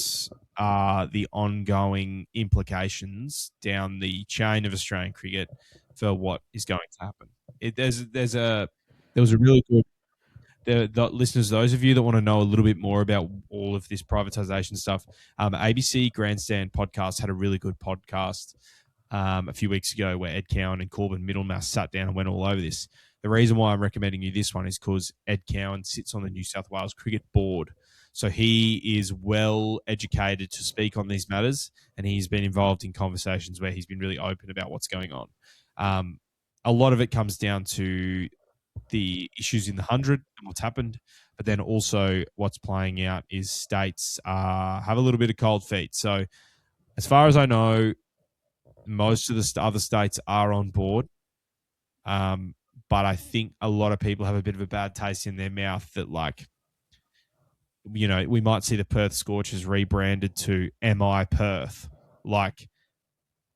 the ongoing implications down the chain of Australian cricket for what is going to happen. There was a really good. The listeners, those of you that want to know a little bit more about all of this privatisation stuff, ABC Grandstand podcast had a really good podcast a few weeks ago where Ed Cowan and Corbin Middlemass sat down and went all over this. The reason why I'm recommending you this one is because Ed Cowan sits on the New South Wales Cricket Board. So he is well educated to speak on these matters, and he's been involved in conversations where he's been really open about what's going on. A lot of it comes down to the issues in the 100 and what's happened, but then also what's playing out is states have a little bit of cold feet. So as far as I know, most of the other states are on board. But I think a lot of people have a bit of a bad taste in their mouth that, like, we might see the Perth Scorchers rebranded to MI Perth, like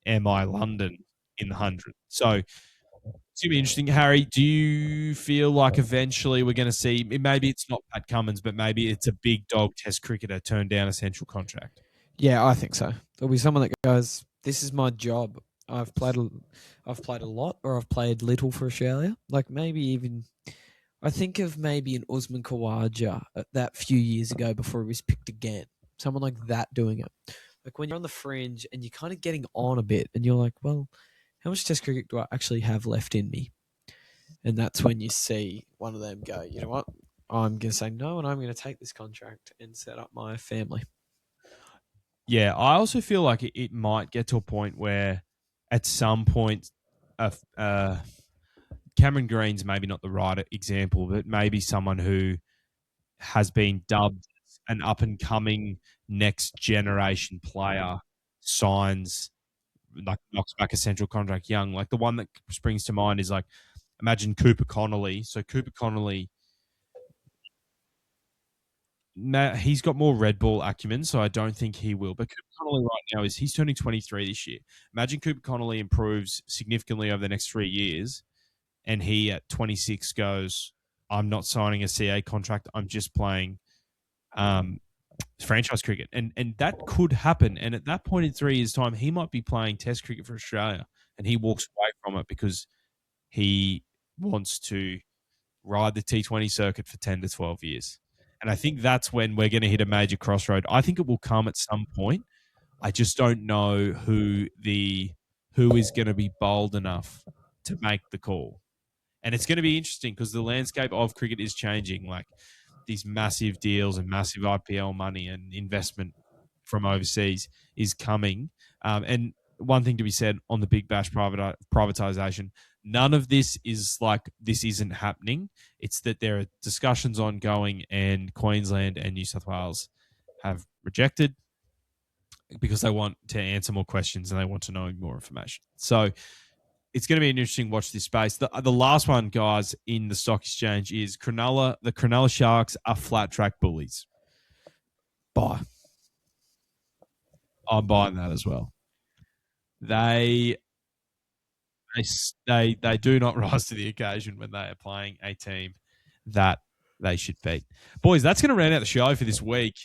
MI London in the 100. So it's going to be interesting. Harry, do you feel like eventually we're going to see, maybe it's not Pat Cummins, but maybe it's a big dog test cricketer turn down a central contract? Yeah, I think so. There'll be someone that goes, "This is my job. I've played a lot, or I've played little for Australia." Like maybe even, I think of maybe an Usman Khawaja that few years ago before he was picked again. Someone like that doing it. Like when you're on the fringe and you're kind of getting on a bit, and you're like, "Well, how much Test cricket do I actually have left in me?" And that's when you see one of them go, "You know what? I'm going to say no, and I'm going to take this contract and set up my family." Yeah, I also feel like it might get to a point where at some point, Cameron Green's maybe not the right example, but maybe someone who has been dubbed an up-and-coming next generation player signs, like knocks back a central contract young. Like the one that springs to mind is like, imagine Cooper Connolly. So Cooper Connolly, he's got more red ball acumen, so I don't think he will. But Cooper Connolly right now he's turning 23 this year. Imagine Cooper Connolly improves significantly over the next 3 years, and he at 26 goes, "I'm not signing a CA contract. I'm just playing franchise cricket," and that could happen. And at that point in 3 years' time, he might be playing Test cricket for Australia, and he walks away from it because he wants to ride the T20 circuit for 10 to 12 years. And I think that's when we're going to hit a major crossroad. I think it will come at some point. I just don't know who is going to be bold enough to make the call. And it's going to be interesting because the landscape of cricket is changing. Like these massive deals and massive IPL money and investment from overseas is coming. And one thing to be said on the Big Bash privatization, none of this is like this isn't happening. It's that there are discussions ongoing, and Queensland and New South Wales have rejected because they want to answer more questions and they want to know more information. So it's going to be an interesting watch this space. The last one, guys, in the stock exchange is Cronulla. The Cronulla Sharks are flat track bullies. Buy. I'm buying that as well. They do not rise to the occasion when they are playing a team that they should beat. Boys, that's going to round out the show for this week.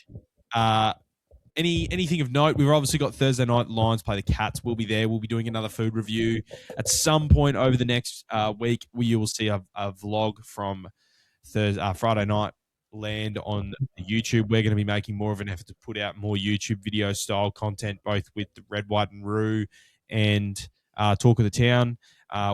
Anything of note? We've obviously got Thursday night Lions play the Cats. We'll be there. We'll be doing another food review at some point over the next week. You will see a vlog from Friday night land on YouTube. We're going to be making more of an effort to put out more YouTube video style content, both with the Red, White and Roo and Talk of the Town.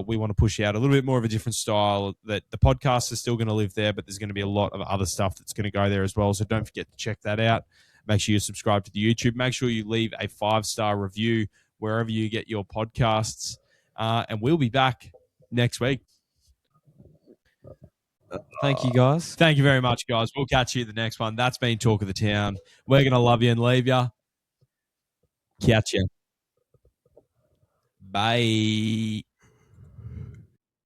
We want to push out a little bit more of a different style. That the podcast is still going to live there, but there's going to be a lot of other stuff that's going to go there as well. So don't forget to check that out. Make sure you subscribe to the YouTube. Make sure you leave a 5-star review wherever you get your podcasts. And we'll be back next week. Thank you, guys. Thank you very much, guys. We'll catch you at the next one. That's been Talk of the Town. We're going to love you and leave you. Catch you. Bye.